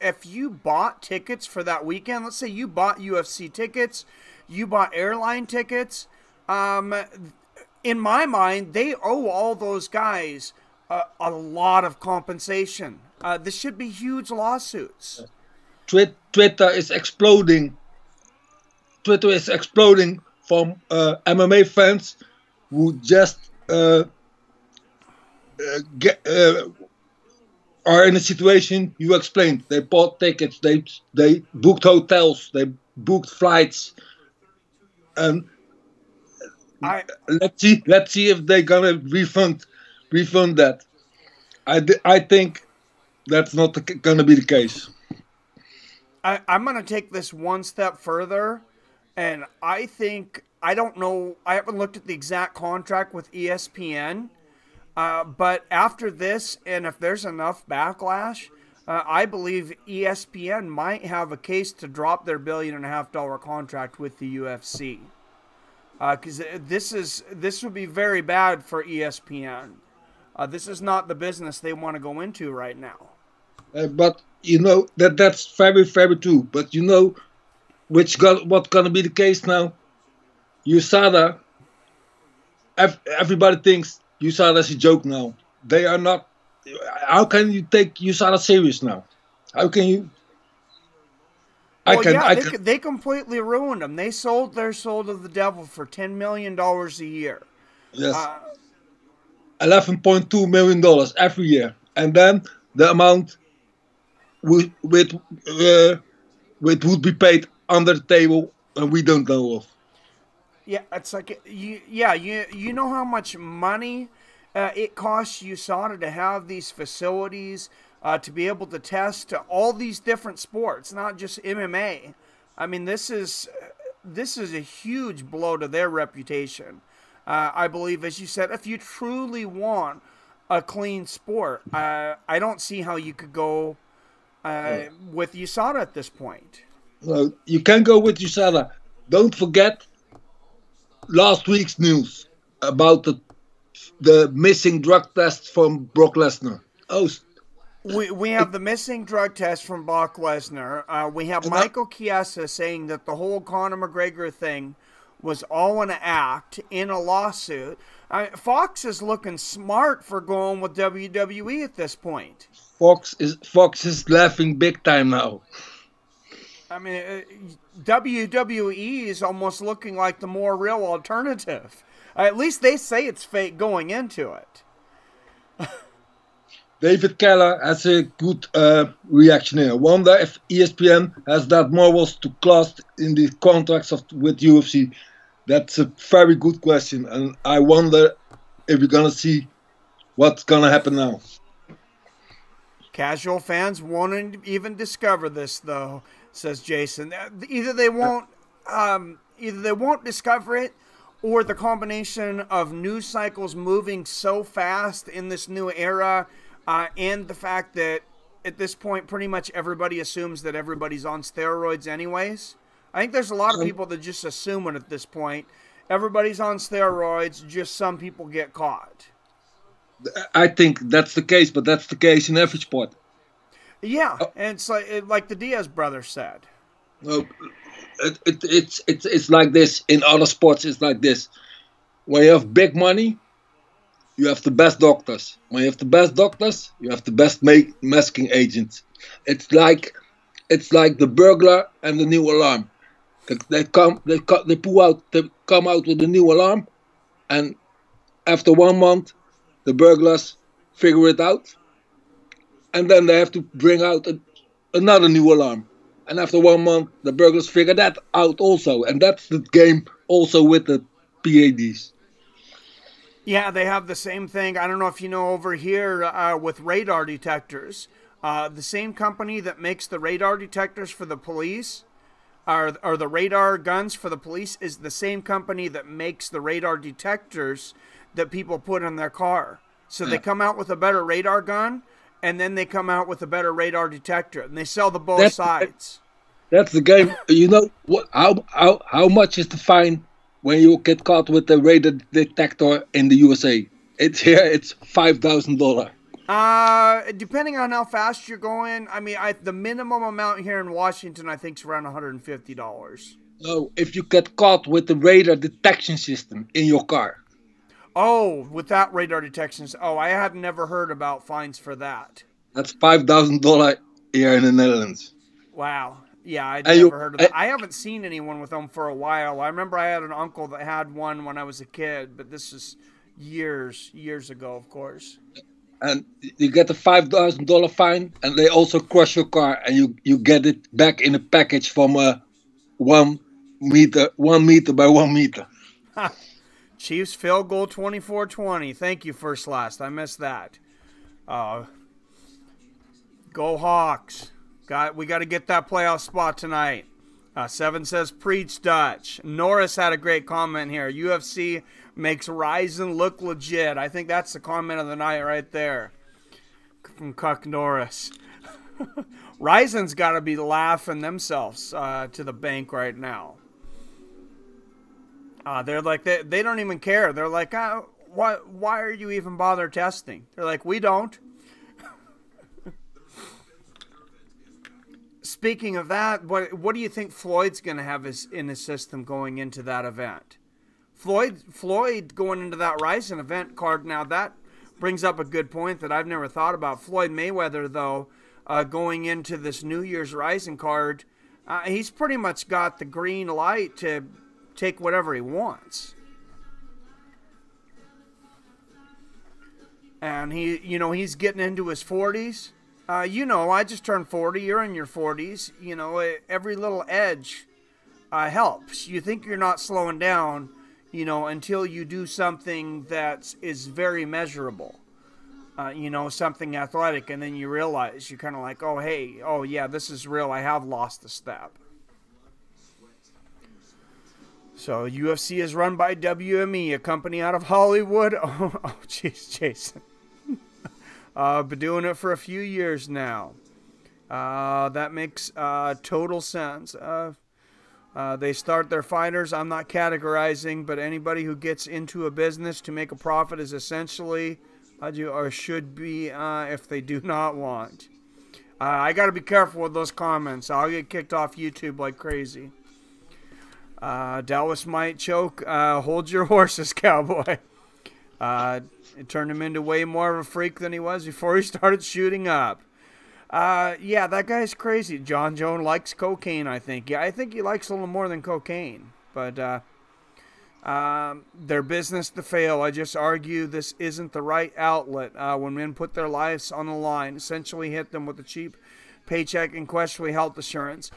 if you bought tickets for that weekend, let's say you bought UFC tickets, you bought airline tickets, in my mind, they owe all those guys a lot of compensation. This should be huge lawsuits. Twitter is exploding. Twitter is exploding from MMA fans who just are in a situation you explained. They bought tickets, they booked hotels, they booked flights, and let's see if they're gonna refund that. I think that's not gonna be the case. I'm gonna take this one step further, and I don't know. I haven't looked at the exact contract with ESPN. But after this, and if there's enough backlash, I believe ESPN might have a case to drop their $1.5 billion contract with the UFC. Because this would be very bad for ESPN. This is not the business they want to go into right now. But you know that's very, very true. But you know what's gonna be the case now? USADA. Everybody thinks USADA is a joke now. They are not. How can you take USADA serious now? How can you? They completely ruined them. They sold their soul to the devil for $10 million a year. Yes. $11.2 million every year, and then the amount would be paid under the table, and we don't know of. Yeah, it's like you know how much money it costs USADA to have these facilities to be able to test all these different sports, not just MMA. I mean, this is a huge blow to their reputation. I believe, as you said, if you truly want a clean sport, I don't see how you could go with USADA at this point. Well, you can go with USADA. Don't forget last week's news about the missing drug test from Brock Lesnar. Oh, we have the missing drug test from Brock Lesnar. We have Michael Chiesa saying that the whole Conor McGregor thing was all an act in a lawsuit. Fox is looking smart for going with WWE at this point. Fox is laughing big time now. I mean, WWE is almost looking like the more real alternative. At least they say it's fake going into it. David Keller has a good reaction here. Wonder if ESPN has that morals to class in the contracts with UFC. That's a very good question, and I wonder if we're gonna see what's gonna happen now. Casual fans won't even discover this, though, says Jason. Either they won't discover it, or the combination of news cycles moving so fast in this new era, and the fact that at this point pretty much everybody assumes that everybody's on steroids anyways. I think there's a lot of people that just assume it at this point. Everybody's on steroids, just some people get caught. I think that's the case, but that's the case in every sport. Yeah, and it's like the Diaz brothers said. No, it's like this. In other sports, it's like this. When you have big money, you have the best doctors. When you have the best doctors, you have the best masking agents. It's like the burglar and the new alarm. They come out with a new alarm, and after 1 month, the burglars figure it out, and then they have to bring out another new alarm. And after 1 month, the burglars figure that out also, and that's the game also with the PADs. Yeah, they have the same thing. I don't know if you know over here with radar detectors. The same company that makes the radar detectors for the police, or the radar guns for the police, is the same company that makes the radar detectors that people put in their car. So they come out with a better radar gun, and then they come out with a better radar detector, and they sell the both sides. That's the game. You know what? How much is the fine when you get caught with the radar detector in the USA? It's $5,000. Depending on how fast you're going, I mean, the minimum amount here in Washington, I think, is around $150. No, if you get caught with the radar detection system in your car. Oh, without radar detections. Oh, I had never heard about fines for that. That's $5,000 here in the Netherlands. Wow. Yeah, I'd never heard of that. I haven't seen anyone with them for a while. I remember I had an uncle that had one when I was a kid, but this is years ago, of course. And you get a $5,000 fine, and they also crush your car, and you get it back in a package from 1 meter by 1 meter. Chiefs field goal 24-20. Thank you, first last. I missed that. Go Hawks. We got to get that playoff spot tonight. 7 says, preach Dutch. Norris had a great comment here. UFC makes Ryzen look legit. I think that's the comment of the night right there. From Cuck Norris. Ryzen's got to be laughing themselves to the bank right now. They're like, they don't even care. They're like, why are you even bother testing? They're like, we don't. Speaking of that, what do you think Floyd's going to have in his system going into that event? Floyd going into that Ryzen event card, now that brings up a good point that I've never thought about. Floyd Mayweather, though, going into this New Year's Ryzen card, he's pretty much got the green light to take whatever he wants. And he's getting into his 40s. I just turned 40. You're in your 40s. Every little edge helps. You think you're not slowing down, until you do something that is very measurable. Something athletic, and then you realize you're kind of like, oh yeah, this is real. I have lost a step. So UFC is run by WME, a company out of Hollywood. Oh, jeez, Jason. Been doing it for a few years now. That makes total sense. They start their fighters. I'm not categorizing, but anybody who gets into a business to make a profit is essentially, or should be, if they do not want. I got to be careful with those comments. I'll get kicked off YouTube like crazy. Dallas might choke. Hold your horses, cowboy. It turned him into way more of a freak than he was before he started shooting up. Yeah, that guy's crazy. Jon Jones likes cocaine, I think. Yeah, I think he likes a little more than cocaine. But their business to fail. I just argue this isn't the right outlet. When men put their lives on the line, essentially hit them with a cheap paycheck and questionably health assurance.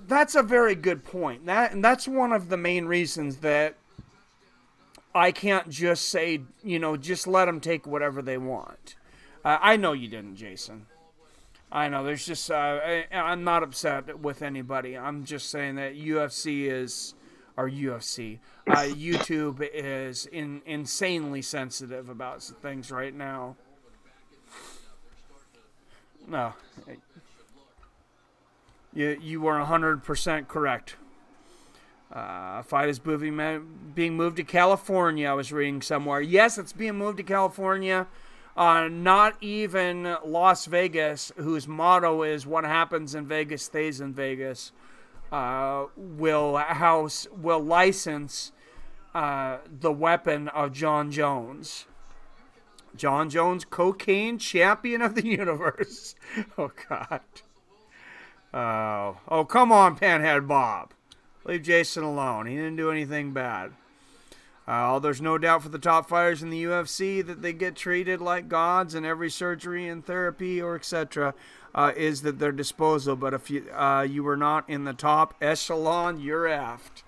That's a very good point. And that's one of the main reasons that I can't just say, just let them take whatever they want. I know you didn't, Jason. I know. There's just, I'm not upset with anybody. I'm just saying that YouTube is insanely sensitive about things right now. No. You were 100% correct. Fight is being moved to California, I was reading somewhere. Yes, it's being moved to California. Not even Las Vegas, whose motto is what happens in Vegas stays in Vegas, will license the weapon of Jon Jones. Jon Jones, cocaine champion of the universe. Oh, God. Oh, come on, Panhead Bob. Leave Jason alone. He didn't do anything bad. There's no doubt for the top fighters in the UFC that they get treated like gods, and every surgery and therapy or etc. Is that they're disposal. But if you were not in the top echelon, you're effed.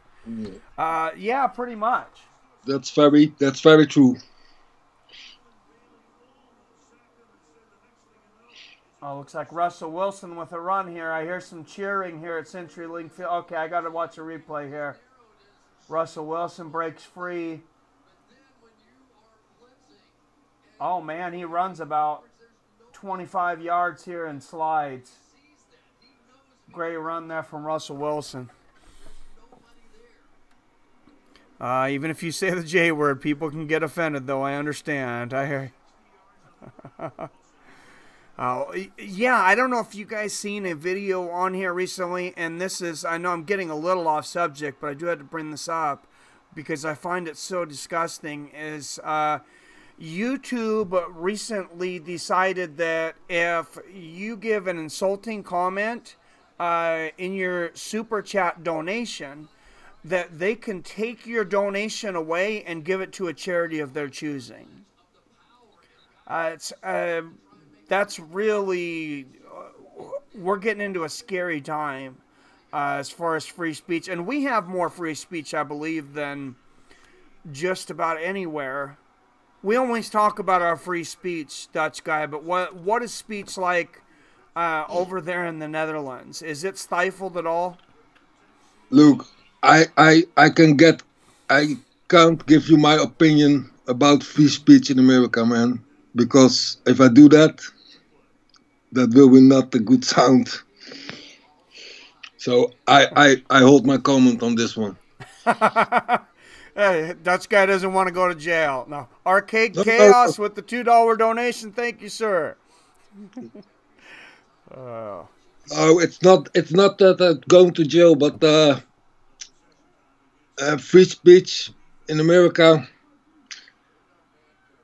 Yeah, pretty much. That's very true. Oh, looks like Russell Wilson with a run here. I hear some cheering here at CenturyLink Field. Okay, I got to watch a replay here. Russell Wilson breaks free. Oh, man, he runs about 25 yards here and slides. Great run there from Russell Wilson. Even if you say the J word, people can get offended, though. I understand. I hear. Yeah, I don't know if you guys seen a video on here recently, and this is, I know I'm getting a little off subject, but I do have to bring this up because I find it so disgusting, is YouTube recently decided that if you give an insulting comment in your super chat donation, that they can take your donation away and give it to a charity of their choosing. That's really, we're getting into a scary time as far as free speech. And we have more free speech, I believe, than just about anywhere. We always talk about our free speech, Dutch guy, but what is speech like over there in the Netherlands? Is it stifled at all? Look, I can't give you my opinion about free speech in America, man. Because if I do that, that will be not a good sound. So I hold my comment on this one. Hey, Dutch guy doesn't want to go to jail. No. Arcade No, Chaos no. with the $2 donation. Thank you, sir. Oh, it's not that going to jail, but free speech in America.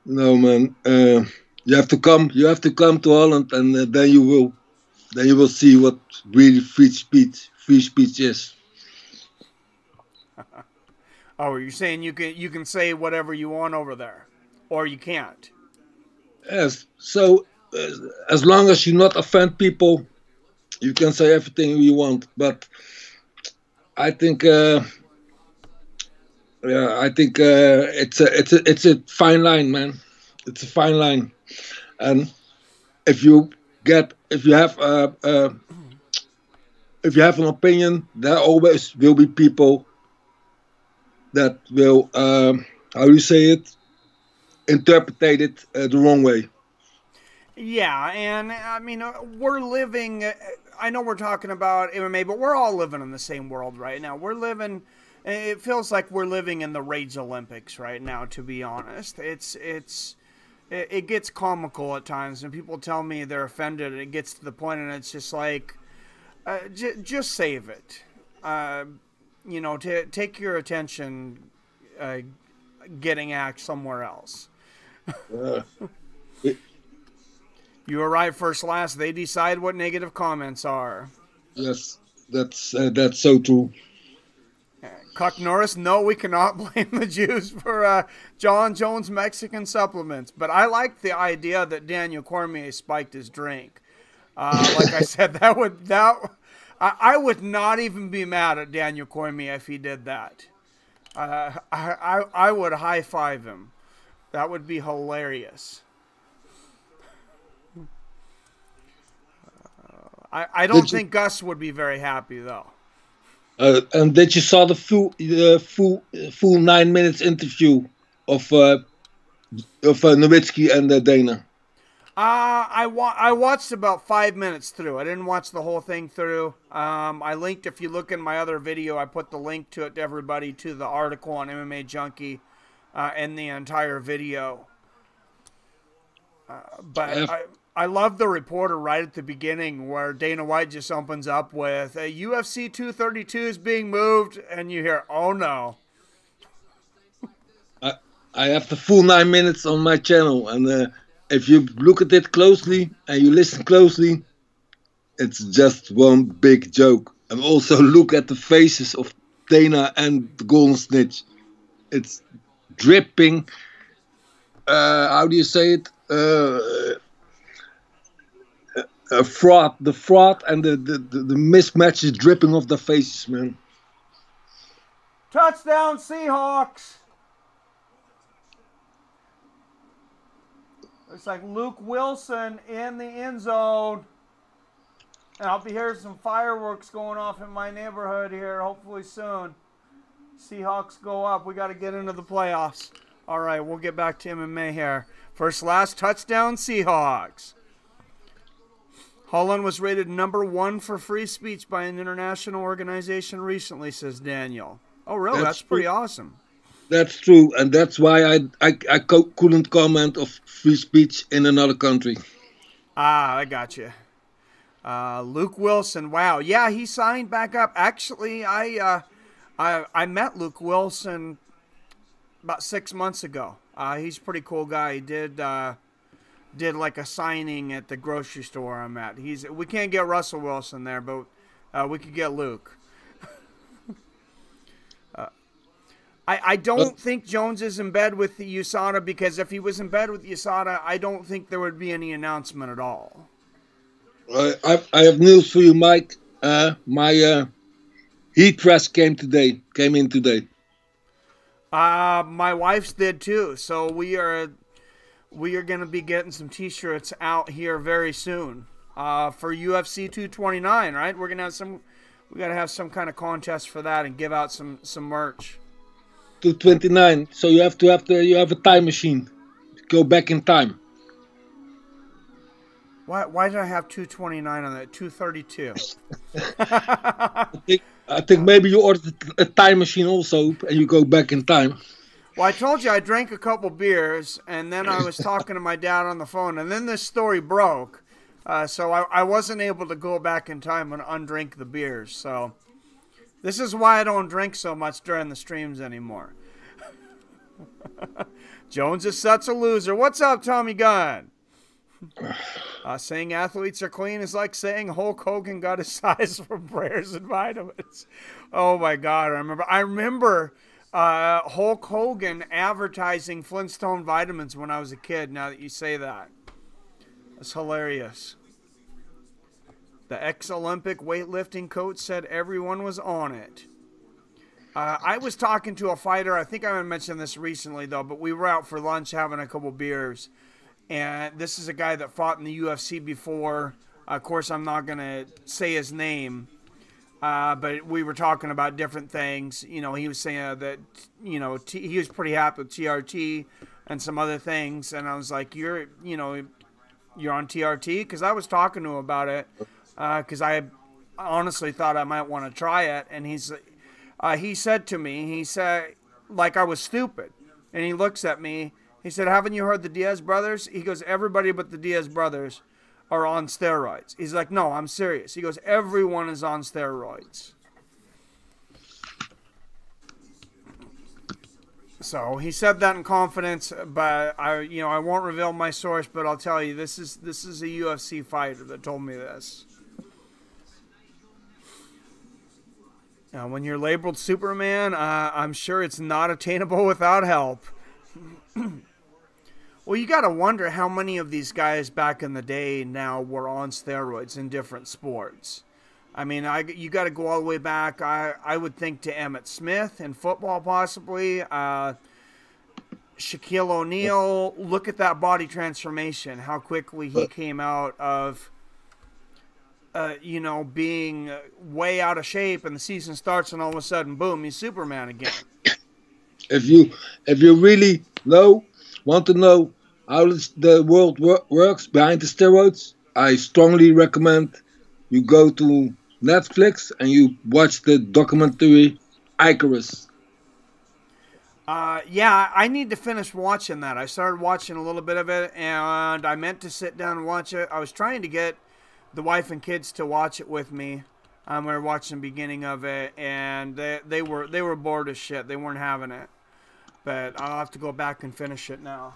No, man. You have to come to Holland, and then you will see what really free speech is. Oh, you're saying you can say whatever you want over there, or you can't? Yes. So as long as you not offend people, you can say everything you want. But I think, it's a fine line, man. It's a fine line, and if you have an opinion, there always will be people that will how do you say it, interpret it the wrong way. Yeah, and I mean, we're living. I know we're talking about MMA, but we're all living in the same world right now. We're living. It feels like we're living in the Rage Olympics right now. To be honest, it gets comical at times, and people tell me they're offended. And it gets to the point, and it's just like, just save it. To take your attention, getting act somewhere else. You arrive first, last. They decide what negative comments are. Yes, that's so true. Cuck Norris, no, we cannot blame the Jews for Jon Jones Mexican supplements. But I like the idea that Daniel Cormier spiked his drink. Like I said, I would not even be mad at Daniel Cormier if he did that. I would high five him. That would be hilarious. I don't think Gus would be very happy though. And did you saw the full 9 minutes interview of Novitzky and Dana? I watched about 5 minutes through. I didn't watch the whole thing through. I linked, if you look in my other video, I put the link to it to everybody, to the article on MMA Junkie and the entire video. But I love the reporter right at the beginning where Dana White just opens up with UFC 232 is being moved, and you hear, oh no. I have the full 9 minutes on my channel, and if you look at it closely and you listen closely, it's just one big joke. And also look at the faces of Dana and the Golden Snitch. It's dripping. How do you say it? Fraud. The fraud and the mismatch is dripping off their faces, man. Touchdown, Seahawks. Looks like Luke Wilson in the end zone. And I'll be hearing some fireworks going off in my neighborhood here hopefully soon. Seahawks go up. We got to get into the playoffs. All right, we'll get back to MMA here. First last touchdown, Seahawks. Holland was rated #1 for free speech by an international organization recently, says Daniel. Oh, really? That's pretty awesome. That's true, and that's why I couldn't comment of free speech in another country. Ah, I got you. Luke Wilson, wow. Yeah, he signed back up. Actually, I met Luke Wilson about 6 months ago. He's a pretty cool guy. He did like a signing at the grocery store I'm at. We can't get Russell Wilson there, but we could get Luke. I don't think Jones is in bed with the USADA, because if he was in bed with the USADA, I don't think there would be any announcement at all. I have news for you, Mike. My heat press came in today. My wife's did too. So we are going to be getting some T-shirts out here very soon for UFC 229. Right? We're gonna have we got to have some kind of contest for that and give out some merch. 229. So you have a time machine. Go back in time. Why did I have 229 on that? 232. I think maybe you ordered a time machine also, and you go back in time. Well, I told you I drank a couple beers, and then I was talking to my dad on the phone, and then this story broke. So I wasn't able to go back in time and undrink the beers. So this is why I don't drink so much during the streams anymore. Jones is such a loser. What's up, Tommy Gunn? Saying athletes are clean is like saying Hulk Hogan got his size from prayers and vitamins. Oh my God! I remember Hulk Hogan advertising Flintstone vitamins when I was a kid. Now that you say that, that's hilarious. The ex-Olympic weightlifting coach said everyone was on it. I was talking to a fighter. I think I mentioned this recently though, but we were out for lunch having a couple beers. And this is a guy that fought in the UFC before. Of course, I'm not going to say his name. But we were talking about different things. You know, he was saying that, you know, he was pretty happy with TRT and some other things. And I was like, you're on TRT? Because I was talking to him about it. Because I honestly thought I might want to try it. And he said to me, like I was stupid. And he looks at me. He said, haven't you heard the Diaz brothers? He goes, everybody but the Diaz brothers are on steroids. He's like, no, I'm serious. He goes, everyone is on steroids. So he said that in confidence, but I won't reveal my source, but I'll tell you, this is a UFC fighter that told me this. Now, when you're labeled Superman, I'm sure it's not attainable without help. Well, you got to wonder how many of these guys back in the day now were on steroids in different sports. I mean, you got to go all the way back. I would think to Emmitt Smith in football, possibly. Shaquille O'Neal. Look at that body transformation. How quickly he came out of, being way out of shape, and the season starts, and all of a sudden, boom, he's Superman again. If you really want to know how the world works behind the steroids, I strongly recommend you go to Netflix and you watch the documentary Icarus. Yeah, I need to finish watching that. I started watching a little bit of it, and I meant to sit down and watch it. I was trying to get the wife and kids to watch it with me. We were watching the beginning of it, and they were bored as shit. They weren't having it. But I'll have to go back and finish it now.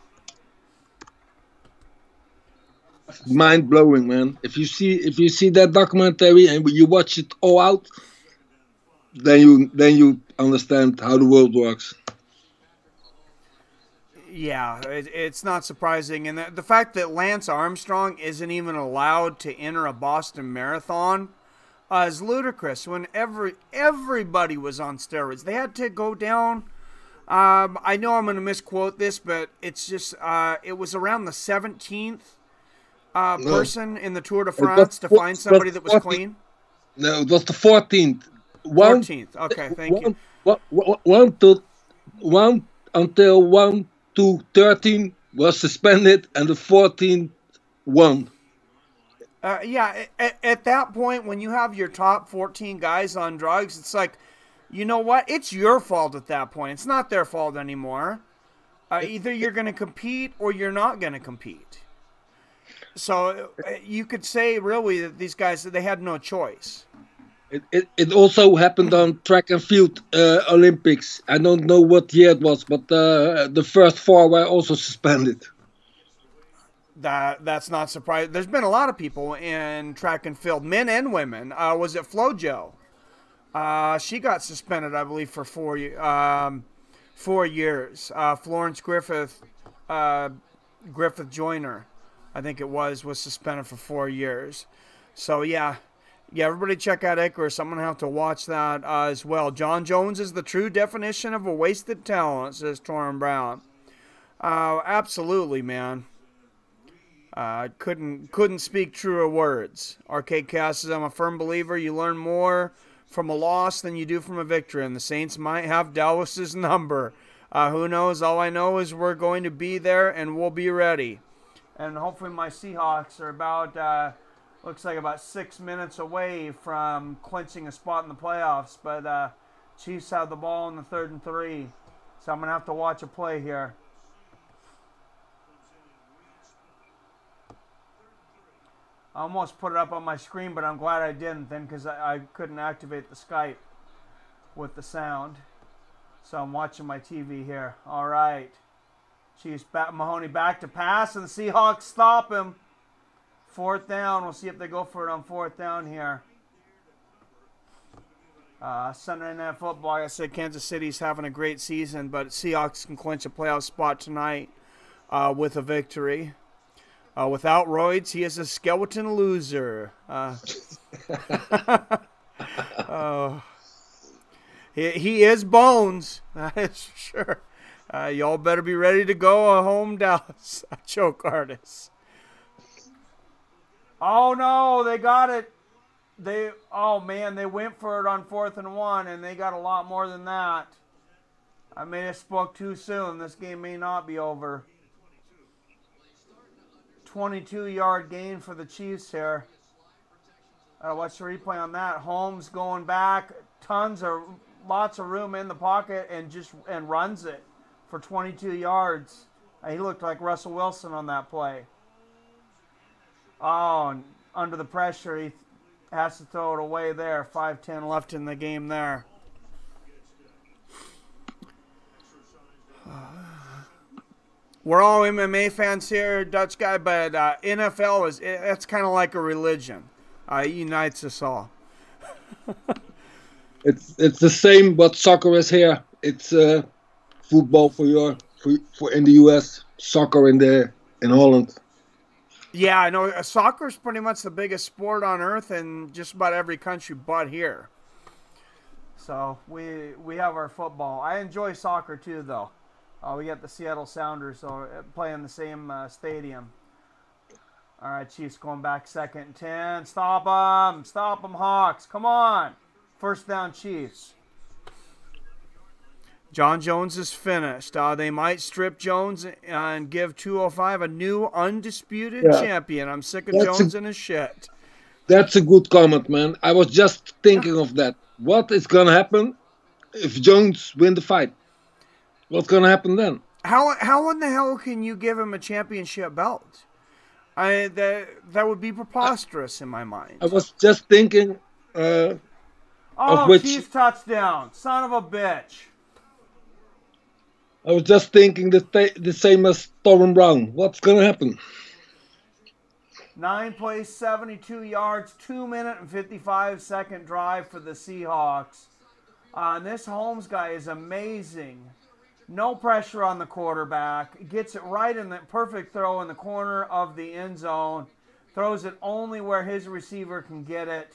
Mind blowing, man. If you see that documentary and you watch it all out, then you understand how the world works. Yeah, it's not surprising, and the fact that Lance Armstrong isn't even allowed to enter a Boston Marathon is ludicrous. When everybody was on steroids, they had to go down I know I'm going to misquote this, but it's just it was around the 17th No, person in the Tour de it was, France to find somebody that was 14th. clean. No, it was the 14th. 14th. Okay, thank you. One until 1 to 13 was suspended, and the 14th won. Yeah, at that point, when you have your top 14 guys on drugs, it's like, you know what? It's your fault at that point. It's not their fault anymore. Either you're going to compete or you're not going to compete. So you could say, really, that these guys, they had no choice. It also happened on track and field Olympics. I don't know what year it was, but the first 4 were also suspended. That's not surprising. There's been a lot of people in track and field, men and women. Was it Flojo? She got suspended, I believe, for 4 years. Florence Griffith Joyner, I think it was suspended for 4 years. So yeah, everybody check out Icarus. I'm gonna have to watch that as well. Jon Jones is the true definition of a wasted talent, says Torrin Brown. Absolutely, man. Couldn't speak truer words. Arcade Cast says, I'm a firm believer you learn more from a loss than you do from a victory, and the Saints might have Dallas's number. Who knows? All I know is we're going to be there and we'll be ready. And hopefully my Seahawks are about, looks like about 6 minutes away from clinching a spot in the playoffs. But Chiefs have the ball in the 3rd and 3. So I'm going to have to watch a play here. I almost put it up on my screen, but I'm glad I didn't then because I couldn't activate the Skype with the sound. So I'm watching my TV here. All right. Chiefs, Mahoney back to pass, and the Seahawks stop him. 4th down. We'll see if they go for it on 4th down here. Sunday Night Football. Like I said, Kansas City's having a great season, but Seahawks can clinch a playoff spot tonight with a victory. Without roids, he is a skeleton loser. He is bones. That is for sure. Y'all better be ready to go home, Dallas. Choke artists. Oh, no, they got it. Oh, man, they went for it on 4th and 1, and they got a lot more than that. I may have spoke too soon. This game may not be over. 22-yard gain for the Chiefs here. Watch the replay on that. Holmes going back, lots of room in the pocket, and runs it for 22 yards. He looked like Russell Wilson on that play. Oh, and under the pressure, he has to throw it away there. 5:10 left in the game there. We're all MMA fans here, Dutch guy, but NFL it's kind of like a religion. It unites us all. It's the same what soccer is here. It's football for in the US, soccer in Holland. Yeah, I know. Soccer is pretty much the biggest sport on earth in just about every country but here. So we have our football. I enjoy soccer too, though. We got the Seattle Sounders playing the same stadium. All right, Chiefs going back 2nd and 10. Stop them. Stop them, Hawks. Come on. 1st down, Chiefs. Jon Jones is finished. They might strip Jones and give 205 a new undisputed champion. I'm sick of Jones and his shit. That's a good comment, man. I was just thinking of that. What is going to happen if Jones win the fight? What's going to happen then? How in the hell can you give him a championship belt? That would be preposterous in my mind. I was just thinking Chiefs touchdown. Son of a bitch. I was just thinking the same as Torrin Brown. What's going to happen? 9 plays, 72 yards, 2-minute and 55-second drive for the Seahawks. And this Holmes guy is amazing. No pressure on the quarterback. Gets it right in the perfect throw in the corner of the end zone. Throws it only where his receiver can get it.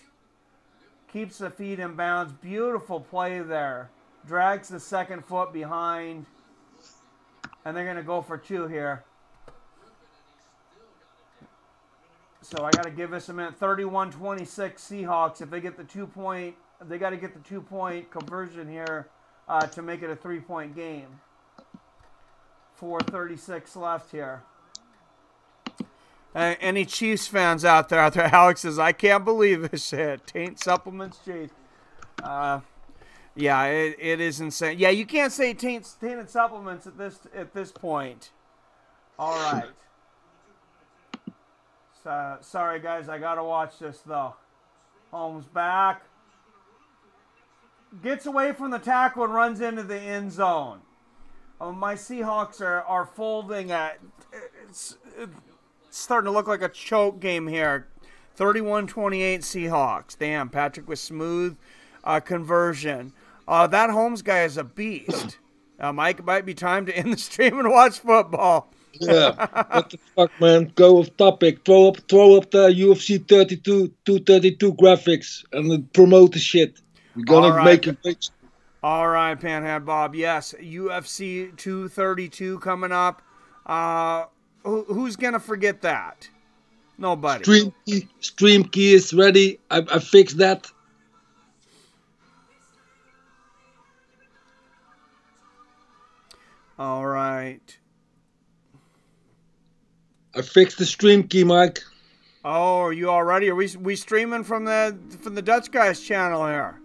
Keeps the feet in bounds. Beautiful play there. Drags the second foot behind. And they're going to go for 2 here. So I got to give this a minute. 31-26 Seahawks. If they get the 2-point, they got to get the 2-point conversion here to make it a 3-point game. 4:36 left here. Any Chiefs fans out there? Alex says, I can't believe this shit. Taint supplements, Chase. Yeah, it is insane. Yeah, you can't say tainted supplements at this point. All right. So, sorry, guys. I got to watch this, though. Holmes back. Gets away from the tackle and runs into the end zone. My Seahawks are folding. It's starting to look like a choke game here. 31-28 Seahawks. Damn, Patrick was smooth conversion. That Holmes guy is a beast. Mike, it might be time to end the stream and watch football. Yeah, what the fuck, man? Go off topic. Throw up the UFC 232 graphics and promote the shit. We're gonna make it big. All right, Panhead Bob. Yes, UFC 232 coming up. Who's gonna forget that? Nobody. Stream key is ready. I fixed that. All right. I fixed the stream key, Mike. Oh, are you all ready? Are we streaming from the Dutch guy's channel here?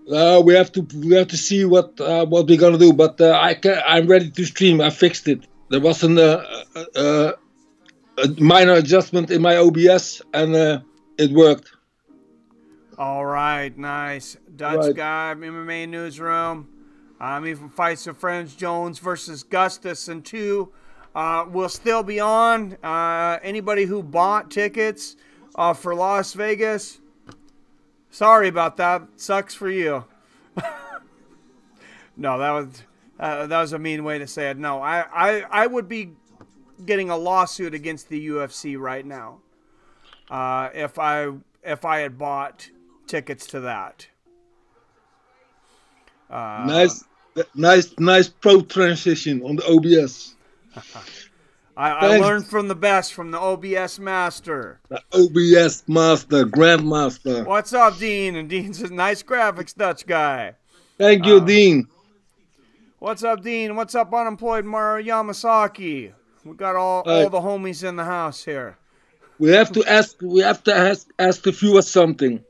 We have to see what we're gonna do, but I'm ready to stream. I fixed it. There was a minor adjustment in my OBS, and it worked. All right, nice. Dutch guy, MMA newsroom. Even Fights with Friends, Jones versus Gustafsson 2. Will still be on. Anybody who bought tickets for Las Vegas, sorry about that. Sucks for you. No, that was a mean way to say it. No, I would be getting a lawsuit against the UFC right now if I had bought tickets to that. Nice pro transition on the OBS. I learned from the best, from the OBS master. The OBS master, grandmaster. What's up, Dean? And Dean says, nice graphics, Dutch guy. Thank you, Dean. What's up, Dean? What's up, unemployed Mario Yamasaki? We got all the homies in the house here. We have to ask the viewers something.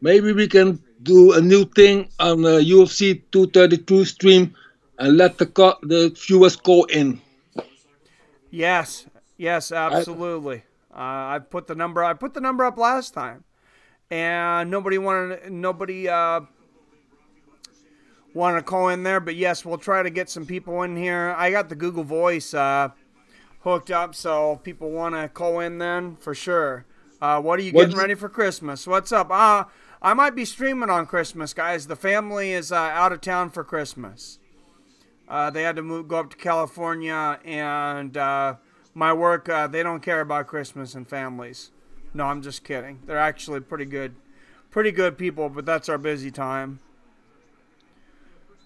Maybe we can do a new thing on the UFC 232 stream and let the viewers call in. Yes, absolutely. I put the number up last time, and nobody wanted to call in there. But yes, we'll try to get some people in here. I got the Google Voice hooked up, so if people want to call in then for sure. What are you getting ready for Christmas? What's up? I might be streaming on Christmas, guys. The family is out of town for Christmas. They had to go up to California, and my work, they don't care about Christmas and families. No, I'm just kidding. They're actually pretty good people, but that's our busy time.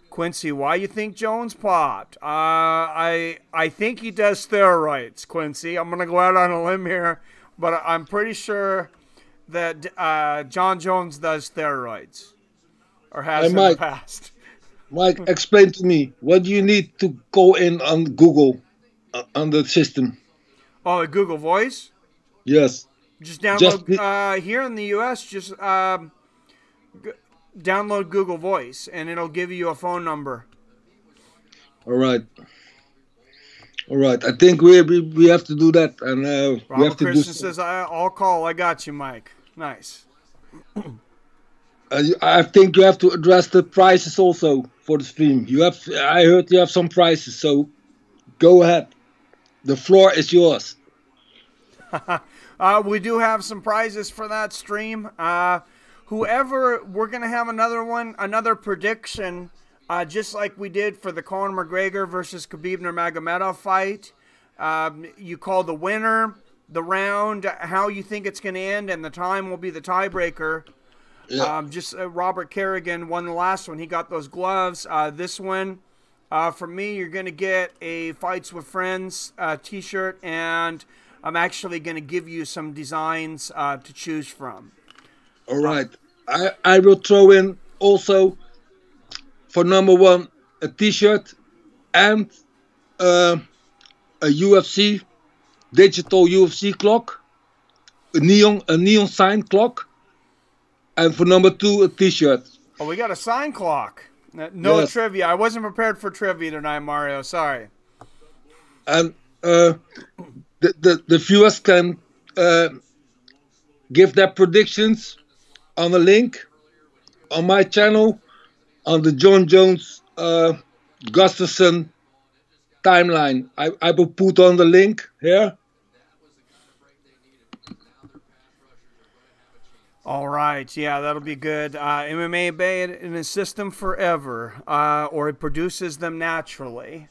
Quincy, why you think Jones popped? I think he does steroids, Quincy. I'm going to go out on a limb here, but I'm pretty sure that Jon Jones does steroids, or has in the past. Mike, explain to me, what do you need to go in on Google, on the system? Oh, the Google Voice? Yes. Just download, here in the U.S., just download Google Voice, and it'll give you a phone number. All right. I think we have to do that, and we have to Christian says, "I'll call. I got you, Mike." Nice. I think you have to address the prices also for the stream. I heard you have some prices, so go ahead. The floor is yours. We do have some prizes for that stream. We're going to have another prediction, just like we did for the Conor McGregor versus Khabib Nurmagomedov fight. You call the winner, the round, how you think it's going to end, and the time will be the tiebreaker. Yeah. Just Robert Kerrigan won the last one. He got those gloves. This one, for me, you're going to get a Fights with Friends t-shirt, and I'm actually going to give you some designs to choose from. All right. I will throw in also for number one a T-shirt and a UFC digital UFC clock, a neon sign clock, and for number two a T-shirt. Oh, we got a sign clock. No Yes. trivia. I wasn't prepared for trivia tonight, Mario. Sorry. And the viewers can give their predictions on a link on my channel on the Jon Jones Gustafsson timeline. I will put on the link here. All right. Yeah, that'll be good. MMA banned in his system forever, or it produces them naturally.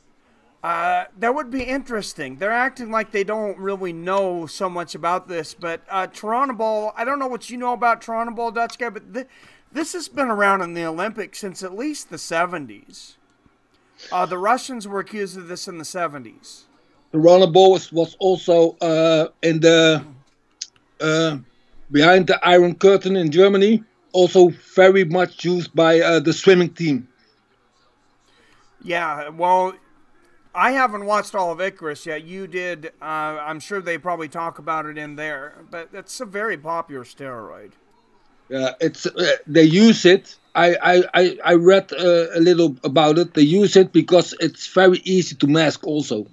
That would be interesting. They're acting like they don't really know so much about this, but Toronto Ball, I don't know what you know about Toronto Ball, Dutch guy, but this has been around in the Olympics since at least the 70s. The Russians were accused of this in the 70s. The runner ball was also in the behind the Iron Curtain in Germany. Also very much used by the swimming team. Yeah, well, I haven't watched all of Icarus yet. You did. I'm sure they probably talk about it in there, but it's a very popular steroid. Yeah, it's they use it. I read a little about it. They use it because it's very easy to mask also.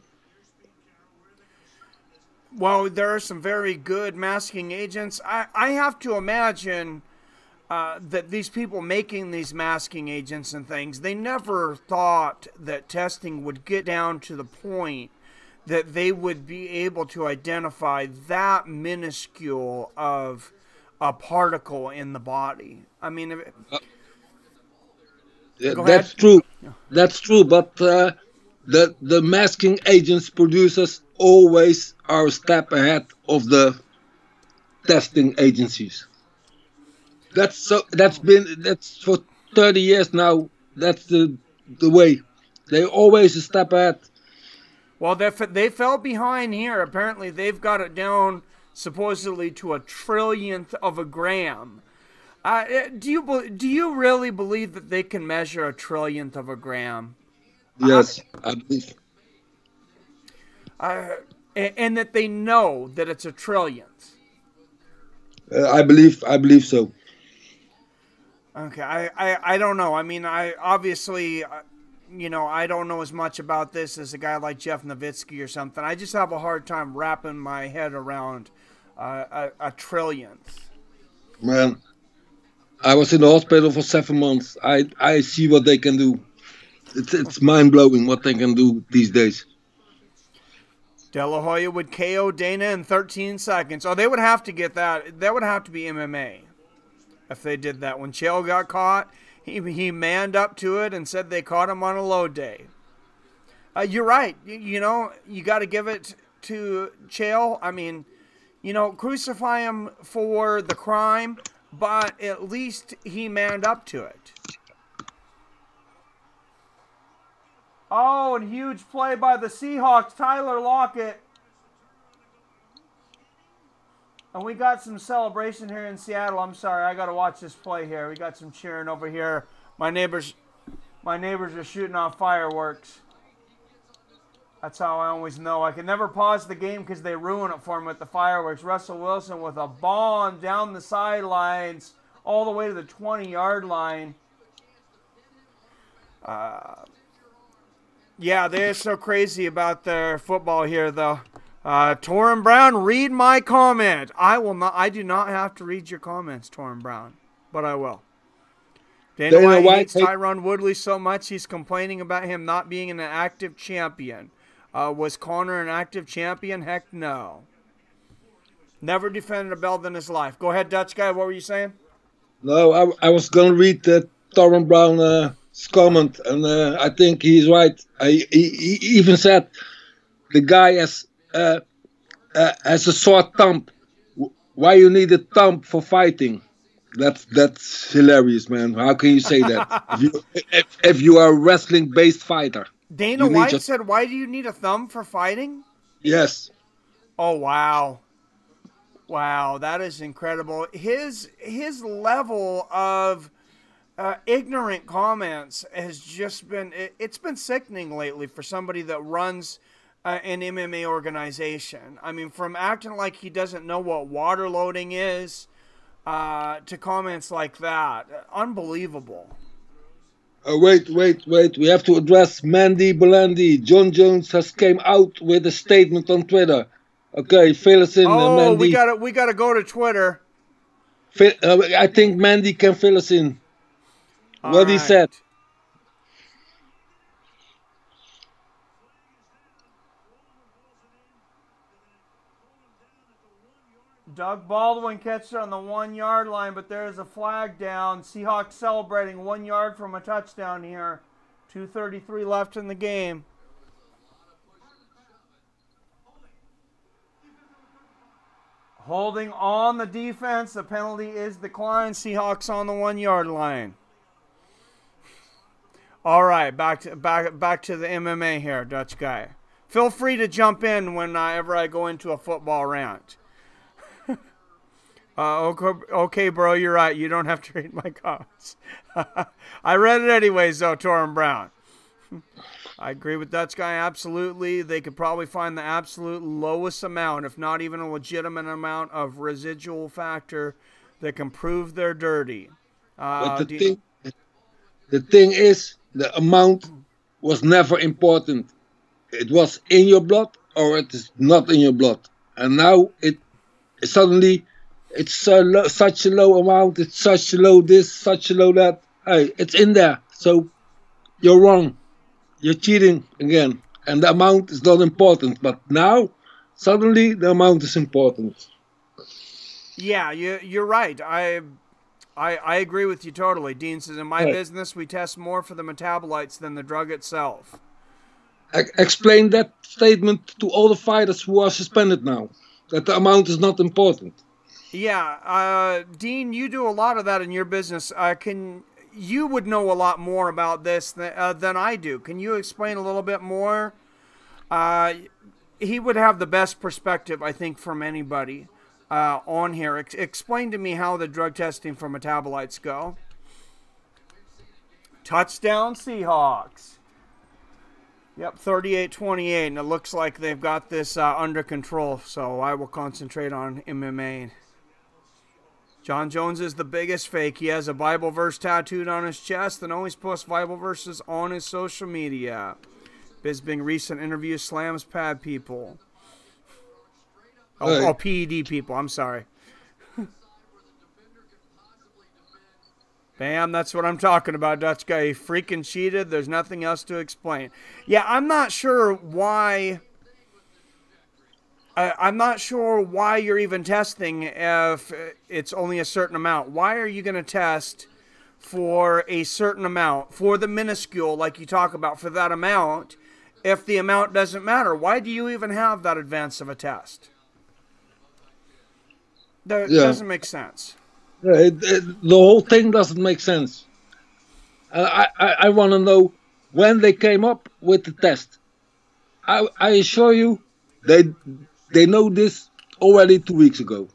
Well, there are some very good masking agents. I have to imagine that these people making these masking agents and things, they never thought that testing would get down to the point that they would be able to identify that minuscule of a particle in the body. I mean, That's true. That's true. But the masking agents producers always are a step ahead of the testing agencies. That's for 30 years now. That's the way. They're always a step ahead. well, they fell behind here. Apparently, they've got it down supposedly to a trillionth of a gram. Do you really believe that they can measure a trillionth of a gram? Yes, I believe. And that they know that it's a trillionth. I believe so. Okay, I don't know. I mean, I obviously, I don't know as much about this as a guy like Jeff Novitzky or something. I just have a hard time wrapping my head around a trillionth. Man, I was in the hospital for 7 months. I see what they can do. It's mind blowing what they can do these days. De La Hoya would KO Dana in 13 seconds. Oh, they would have to get that. That would have to be MMA if they did that. When Chael got caught, he manned up to it and said they caught him on a low day. You're right. You got to give it to Chael. I mean, crucify him for the crime, but at least he manned up to it. Oh, and huge play by the Seahawks, Tyler Lockett. And we got some celebration here in Seattle. I'm sorry, I got to watch this play here. We got some cheering over here. My neighbors are shooting off fireworks. That's how I always know. I can never pause the game because they ruin it for me with the fireworks. Russell Wilson with a bomb down the sidelines all the way to the 20-yard line. Yeah, they're so crazy about their football here, though. Torrin Brown, read my comment. I do not have to read your comments, Torrin Brown, but I will. Dana White hates Tyron Woodley so much he's complaining about him not being an active champion. Was Conor an active champion? Heck no. Never defended a belt in his life. Go ahead, Dutch guy. What were you saying? No, I was going to read Torrin Brown's comment, and I think he's right. He even said the guy has a short thumb. Why you need a thumb for fighting? That's hilarious, man. How can you say that? If you are a wrestling based fighter, Dana White said, "Why do you need a thumb for fighting?" Yes. Oh wow, wow, that is incredible. His level of ignorant comments has just been it's been sickening lately for somebody that runs an MMA organization. I mean, from acting like he doesn't know what water loading is to comments like that, unbelievable. Wait. We have to address Mandy Bolandi. Jon Jones has came out with a statement on Twitter. Okay, fill us in, Oh, Mandy. we gotta go to Twitter. I think Mandy can fill us in. What he said. Doug Baldwin catches it on the 1 yard line, but there is a flag down. Seahawks celebrating 1 yard from a touchdown here. 2:33 left in the game. Holding on the defense. The penalty is declined. Seahawks on the 1 yard line. All right, back to the MMA here, Dutch guy. Feel free to jump in whenever I go into a football rant. Okay, bro, you're right. You don't have to read my comments. I read it anyways, though, Torrin Brown. I agree with Dutch guy, absolutely. They could probably find the absolute lowest amount, if not even a legitimate amount, of residual factor that can prove they're dirty. But the thing is, the amount was never important. It was in your blood or it is not in your blood. And now suddenly it's such a low amount, it's such a low this, such a low that. Hey, it's in there. So you're wrong. You're cheating again. And the amount is not important. But now, suddenly, the amount is important. Yeah, you're right. I agree with you totally. Dean says, in my business, we test more for the metabolites than the drug itself. Explain that statement to all the fighters who are suspended now. That the amount is not important. Yeah, Dean, you do a lot of that in your business. You would know a lot more about this than I do. Can you explain a little bit more? He would have the best perspective, I think, from anybody on here. Explain to me how the drug testing for metabolites go. Touchdown Seahawks. Yep, 38-28, and it looks like they've got this under control, so I will concentrate on MMA. Jon Jones is the biggest fake. He has a Bible verse tattooed on his chest and always posts Bible verses on his social media. Bisbing recent interview slams pad people. PED people, I'm sorry. Bam, that's what I'm talking about, Dutch guy. He freaking cheated. There's nothing else to explain. Yeah, I'm not sure why... I'm not sure why you're even testing if it's only a certain amount. Why are you going to test for a certain amount, for the minuscule, like you talk about, for that amount, if the amount doesn't matter? Why do you even have that advance of a test? That doesn't make sense. Yeah, the whole thing doesn't make sense. I want to know when they came up with the test. I assure you, they know this already 2 weeks ago.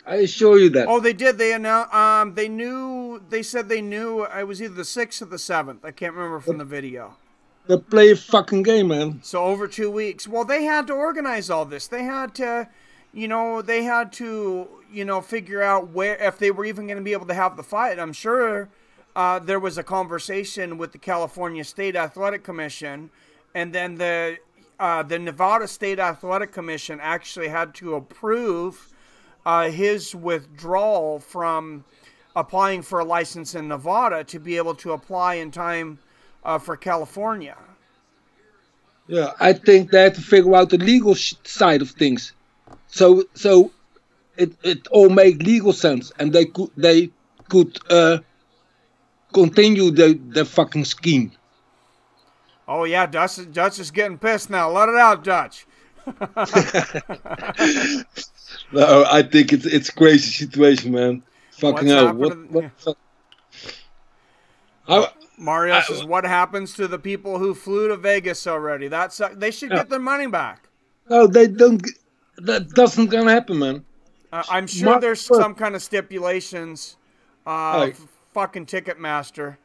I assure you that. Oh, they did. They announced. They knew. They said they knew. It was either the 6th or the 7th. I can't remember from the video. They play a fucking game, man. So over 2 weeks. Well, they had to organize all this. They had to, figure out where, if they were even going to be able to have the fight. I'm sure there was a conversation with the California State Athletic Commission, and then the Nevada State Athletic Commission actually had to approve his withdrawal from applying for a license in Nevada to be able to apply in time for California. Yeah, I think they had to figure out the legal side of things. So it all made legal sense, and they could continue the fucking scheme. Oh, yeah, Dutch is getting pissed now. Let it out, Dutch. No, I think it's a crazy situation, man. Fucking What's hell. happened? What how, Mario says, "What happens to the people who flew to Vegas already? They should get their money back." no, they don't. That doesn't gonna happen, man. I'm sure Mark there's first. some kind of stipulations. Hey, Fucking Ticketmaster.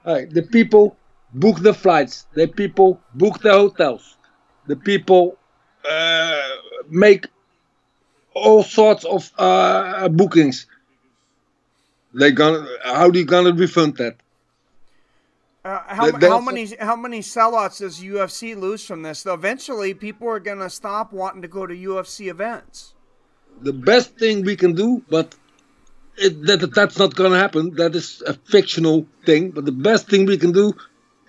hey, the people book the flights. The people book the hotels. The people make all sorts of bookings. How are you gonna refund that? How There's many sellouts does UFC lose from this? Though eventually, people are gonna stop wanting to go to UFC events. the best thing we can do, but that's not gonna happen. That is a fictional thing. But the best thing we can do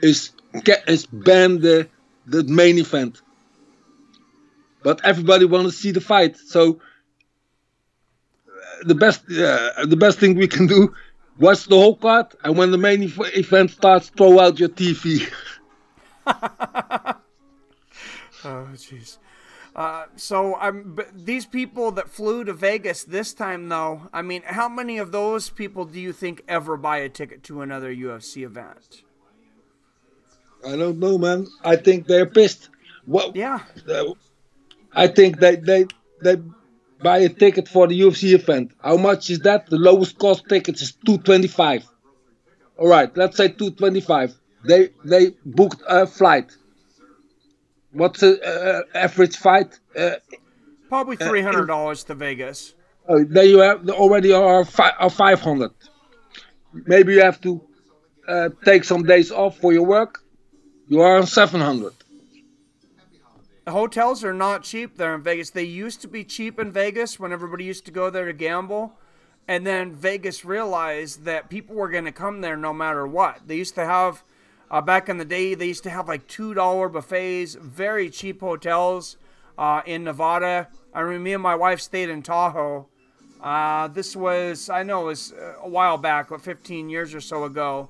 is ban the main event. But everybody wants to see the fight, so the best thing we can do, watch the whole card, and when the main event starts, throw out your TV. Oh, jeez. But these people that flew to Vegas this time, though, I mean, how many of those people do you think ever buy a ticket to another UFC event? I don't know, man. I think they're pissed. What? Yeah. I think they buy a ticket for the UFC event. How much is that? The lowest cost ticket is $225. All right, let's say $225. They booked a flight. What's the average flight? Probably $300 to Vegas. There you have already are 500. Maybe you have to take some days off for your work. You are on 700. The hotels are not cheap there in Vegas. They used to be cheap in Vegas when everybody used to go there to gamble. And then Vegas realized that people were going to come there no matter what. They used to have, back in the day, they used to have like $2 buffets, very cheap hotels in Nevada. I remember me and my wife stayed in Tahoe. This was, I know it was a while back, 15 years or so ago.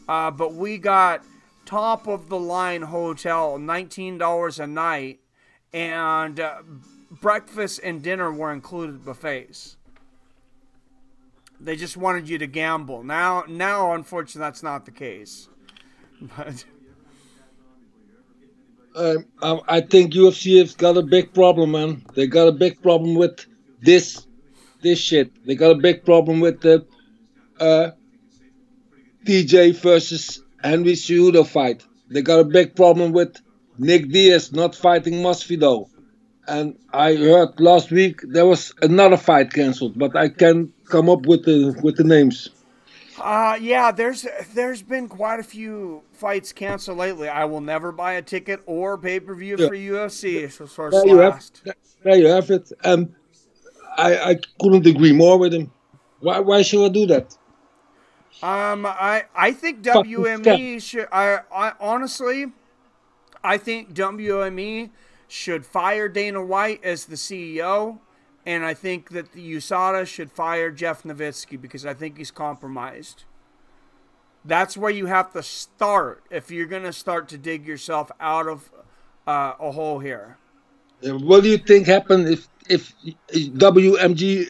But we got top of the line hotel, $19 a night. And breakfast and dinner were included buffets. They just wanted you to gamble. Now, unfortunately, that's not the case. But I think UFC has got a big problem, man. They got a big problem with this shit. They got a big problem with the TJ versus Henry Cejudo fight. They got a big problem with Nick Diaz not fighting Masvidal. And I heard last week there was another fight cancelled, but I can't come up with the names. Yeah, there's been quite a few fights canceled lately. I will never buy a ticket or pay-per-view for UFC. So there you have it. I couldn't agree more with him. Why should I do that? I think WME should. I honestly, I think WME should fire Dana White as the CEO, and I think that the USADA should fire Jeff Novitzky because I think he's compromised. That's where you have to start if you're going to start to dig yourself out of a hole here. What do you think happened if WME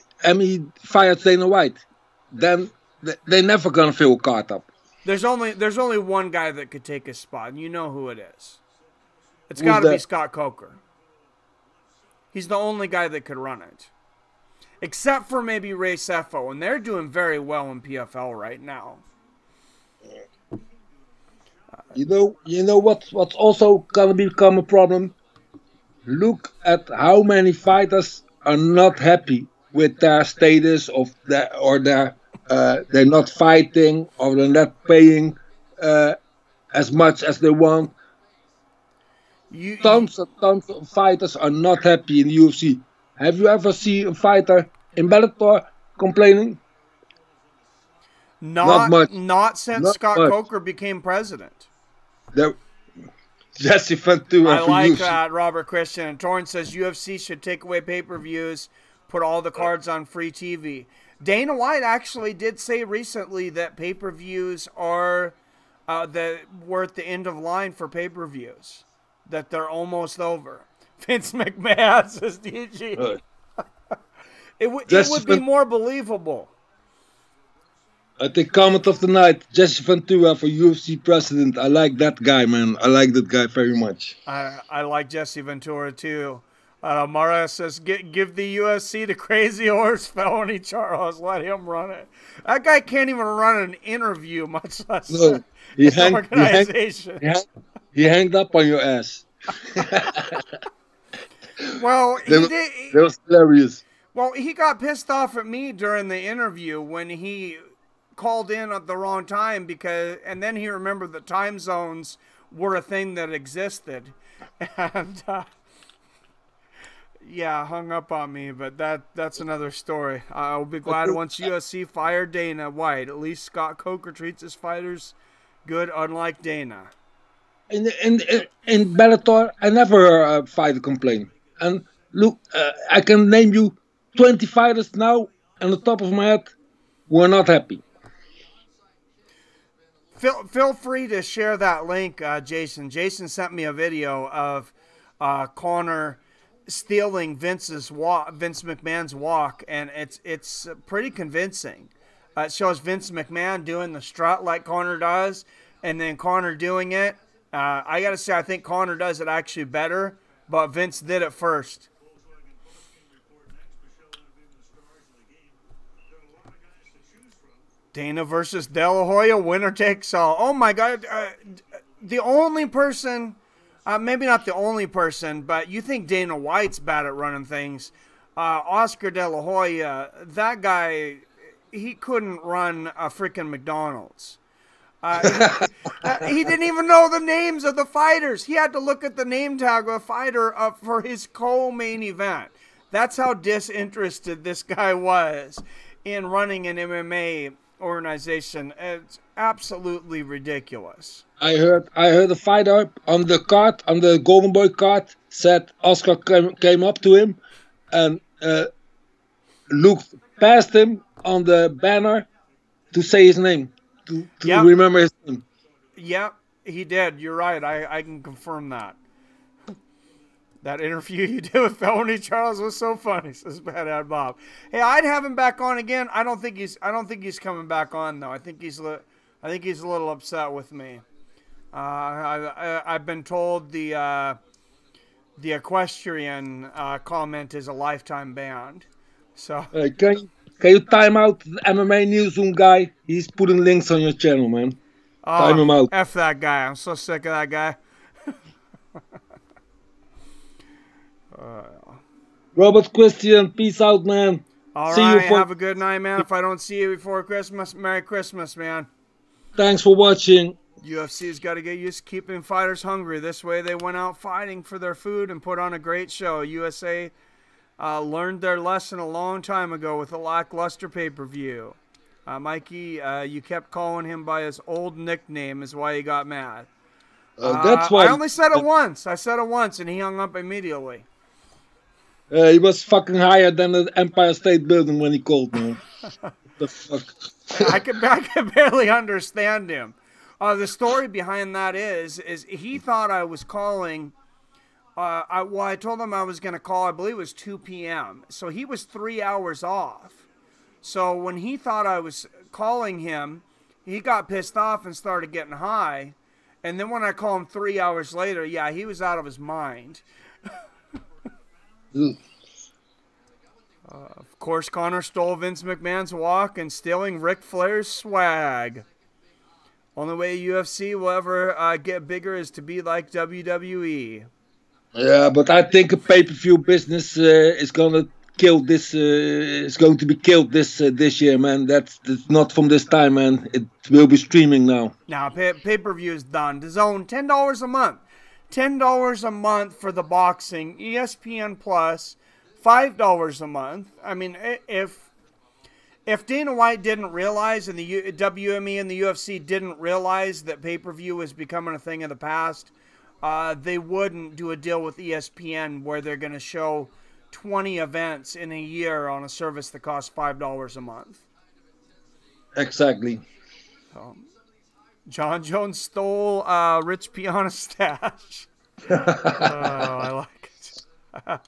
fired Dana White? Then they're never going to fill a card up. There's only one guy that could take his spot, and you know who it is. It's got to be Scott Coker. He's the only guy that could run it. Except for maybe Ray Sefo, and they're doing very well in PFL right now. You know what's also going to become a problem? Look at how many fighters are not happy with their status of they're not fighting or they're not paying as much as they want. Tons of fighters are not happy in the UFC. Have you ever seen a fighter in Bellator complaining? Not much. Not since Scott Coker became president. Jesse Ventura. I like that, Robert Christian. And Torrance says UFC should take away pay-per-views, put all the cards on free TV. Dana White actually did say recently that pay-per-views are we're at the end of line for pay-per-views. That they're almost over. Vince McMahon says DG. It would be more believable. I think comment of the night, Jesse Ventura for UFC president. I like that guy, man. I like that guy very much. I like Jesse Ventura too. Mara says, give the UFC to Crazy Horse Felony Charles. Let him run it. That guy can't even run an interview, much less No, an organization. He hanged up on your ass. Well, that was hilarious. Well, he got pissed off at me during the interview when he called in at the wrong time and then he remembered that time zones were a thing that existed, and yeah, hung up on me. But that's another story. I'll be glad once UFC fired Dana White. At least Scott Coker treats his fighters good, unlike Dana. In Bellator, I never fight a complaint. And look, I can name you 20 fighters now, on the top of my head, who are not happy. Feel free to share that link, Jason. Jason sent me a video of Conor stealing Vince McMahon's walk, and it's pretty convincing. It shows Vince McMahon doing the strut like Conor does, and then Conor doing it. I gotta say, I think Conor does it actually better, but Vince did it first. Dana versus De La Hoya, winner takes all. Oh my God. The only person, maybe not the only person, but you think Dana White's bad at running things. Oscar De La Hoya, that guy, he couldn't run a freaking McDonald's. He didn't even know the names of the fighters. He had to look at the name tag of a fighter for his co-main event. That's how disinterested this guy was in running an MMA organization. It's absolutely ridiculous. I heard a fighter on the card, on the Golden Boy card, said Oscar came up to him and looked past him on the banner to say his name, to remember his name. Yeah, he did. You're right. I can confirm that. That interview you did with Felony Charles was so funny, says Bad Ad Bob. Hey, I'd have him back on again. I don't think he's coming back on though. I think he's a little upset with me. I've been told the equestrian comment is a lifetime ban. So can you time out the MMA Newsroom guy? He's putting links on your channel, man. Time him out. F that guy. I'm so sick of that guy. Robert Christian, peace out, man. All right, have a good night, man. If I don't see you before Christmas, Merry Christmas, man. Thanks for watching. UFC's got to get used to keeping fighters hungry. This way they went out fighting for their food and put on a great show. USA learned their lesson a long time ago with a lackluster pay-per-view. Mikey, you kept calling him by his old nickname is why he got mad. That's why I only said it once. I said it once, and he hung up immediately. He was fucking higher than the Empire State Building when he called me. What the fuck? I could barely understand him. The story behind that is he thought I was calling. I told him I was going to call. I believe it was 2 p.m. So he was 3 hours off. So when he thought I was calling him, he got pissed off and started getting high. And then when I call him 3 hours later, yeah, he was out of his mind. Of course, Conor stole Vince McMahon's walk and stealing Ric Flair's swag. Only way UFC will ever get bigger is to be like WWE. Yeah, but I think a pay-per-view business is gonna kill this. Is going to be killed this year, man. That's not from this time, man. It will be streaming now. Now, pay-per-view is done. DAZN, $10 a month. $10 a month for the boxing. ESPN Plus, $5 a month. I mean, if Dana White didn't realize, and the WME and the UFC didn't realize that pay-per-view was becoming a thing of the past, they wouldn't do a deal with ESPN where they're going to show 20 events in a year on a service that costs $5 a month. Exactly. Jon Jones stole Rich Piana's stash. Oh, I like it.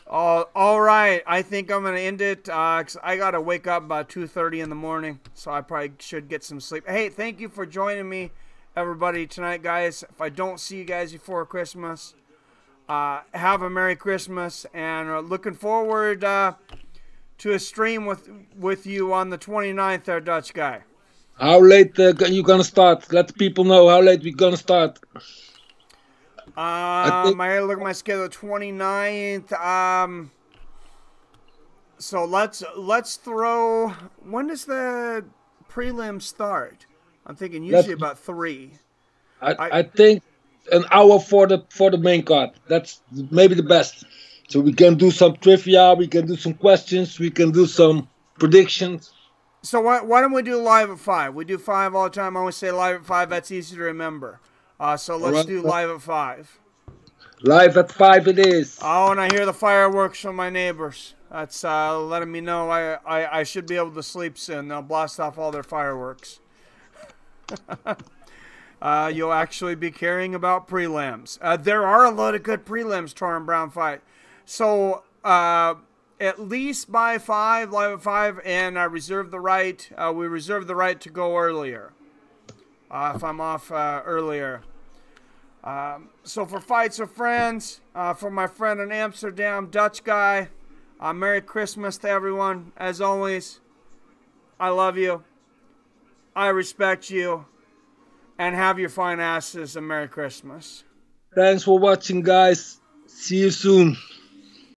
All right. I think I'm gonna end it. 'Cause I gotta wake up about 2:30 in the morning, so I probably should get some sleep. Hey, thank you for joining me, everybody, tonight, guys. If I don't see you guys before Christmas, have a Merry Christmas, and looking forward to a stream with you on the 29th, there, Dutch guy. How late you gonna start? Let the people know how late we gonna start. I gotta look at my schedule. 29th. So let's throw. When does the prelim start? I'm thinking usually about 3. I think an hour for the main card. That's maybe the best. So we can do some trivia. We can do some questions. We can do some predictions. So why don't we do live at 5? We do 5 all the time. I always say live at 5. That's easy to remember. So let's do live at 5. Live at 5 it is. Oh, and I hear the fireworks from my neighbors. That's letting me know I should be able to sleep soon. They'll blast off all their fireworks. You'll actually be caring about prelims. There are a lot of good prelims, Tor and Brown fight. So at least by 5, live at 5, and I reserve the right. We reserve the right to go earlier if I'm off earlier. So for Fights with Friends, for my friend in Amsterdam, Dutch guy, Merry Christmas to everyone. As always, I love you. I respect you. And have your fine asses a Merry Christmas. Thanks for watching, guys. See you soon.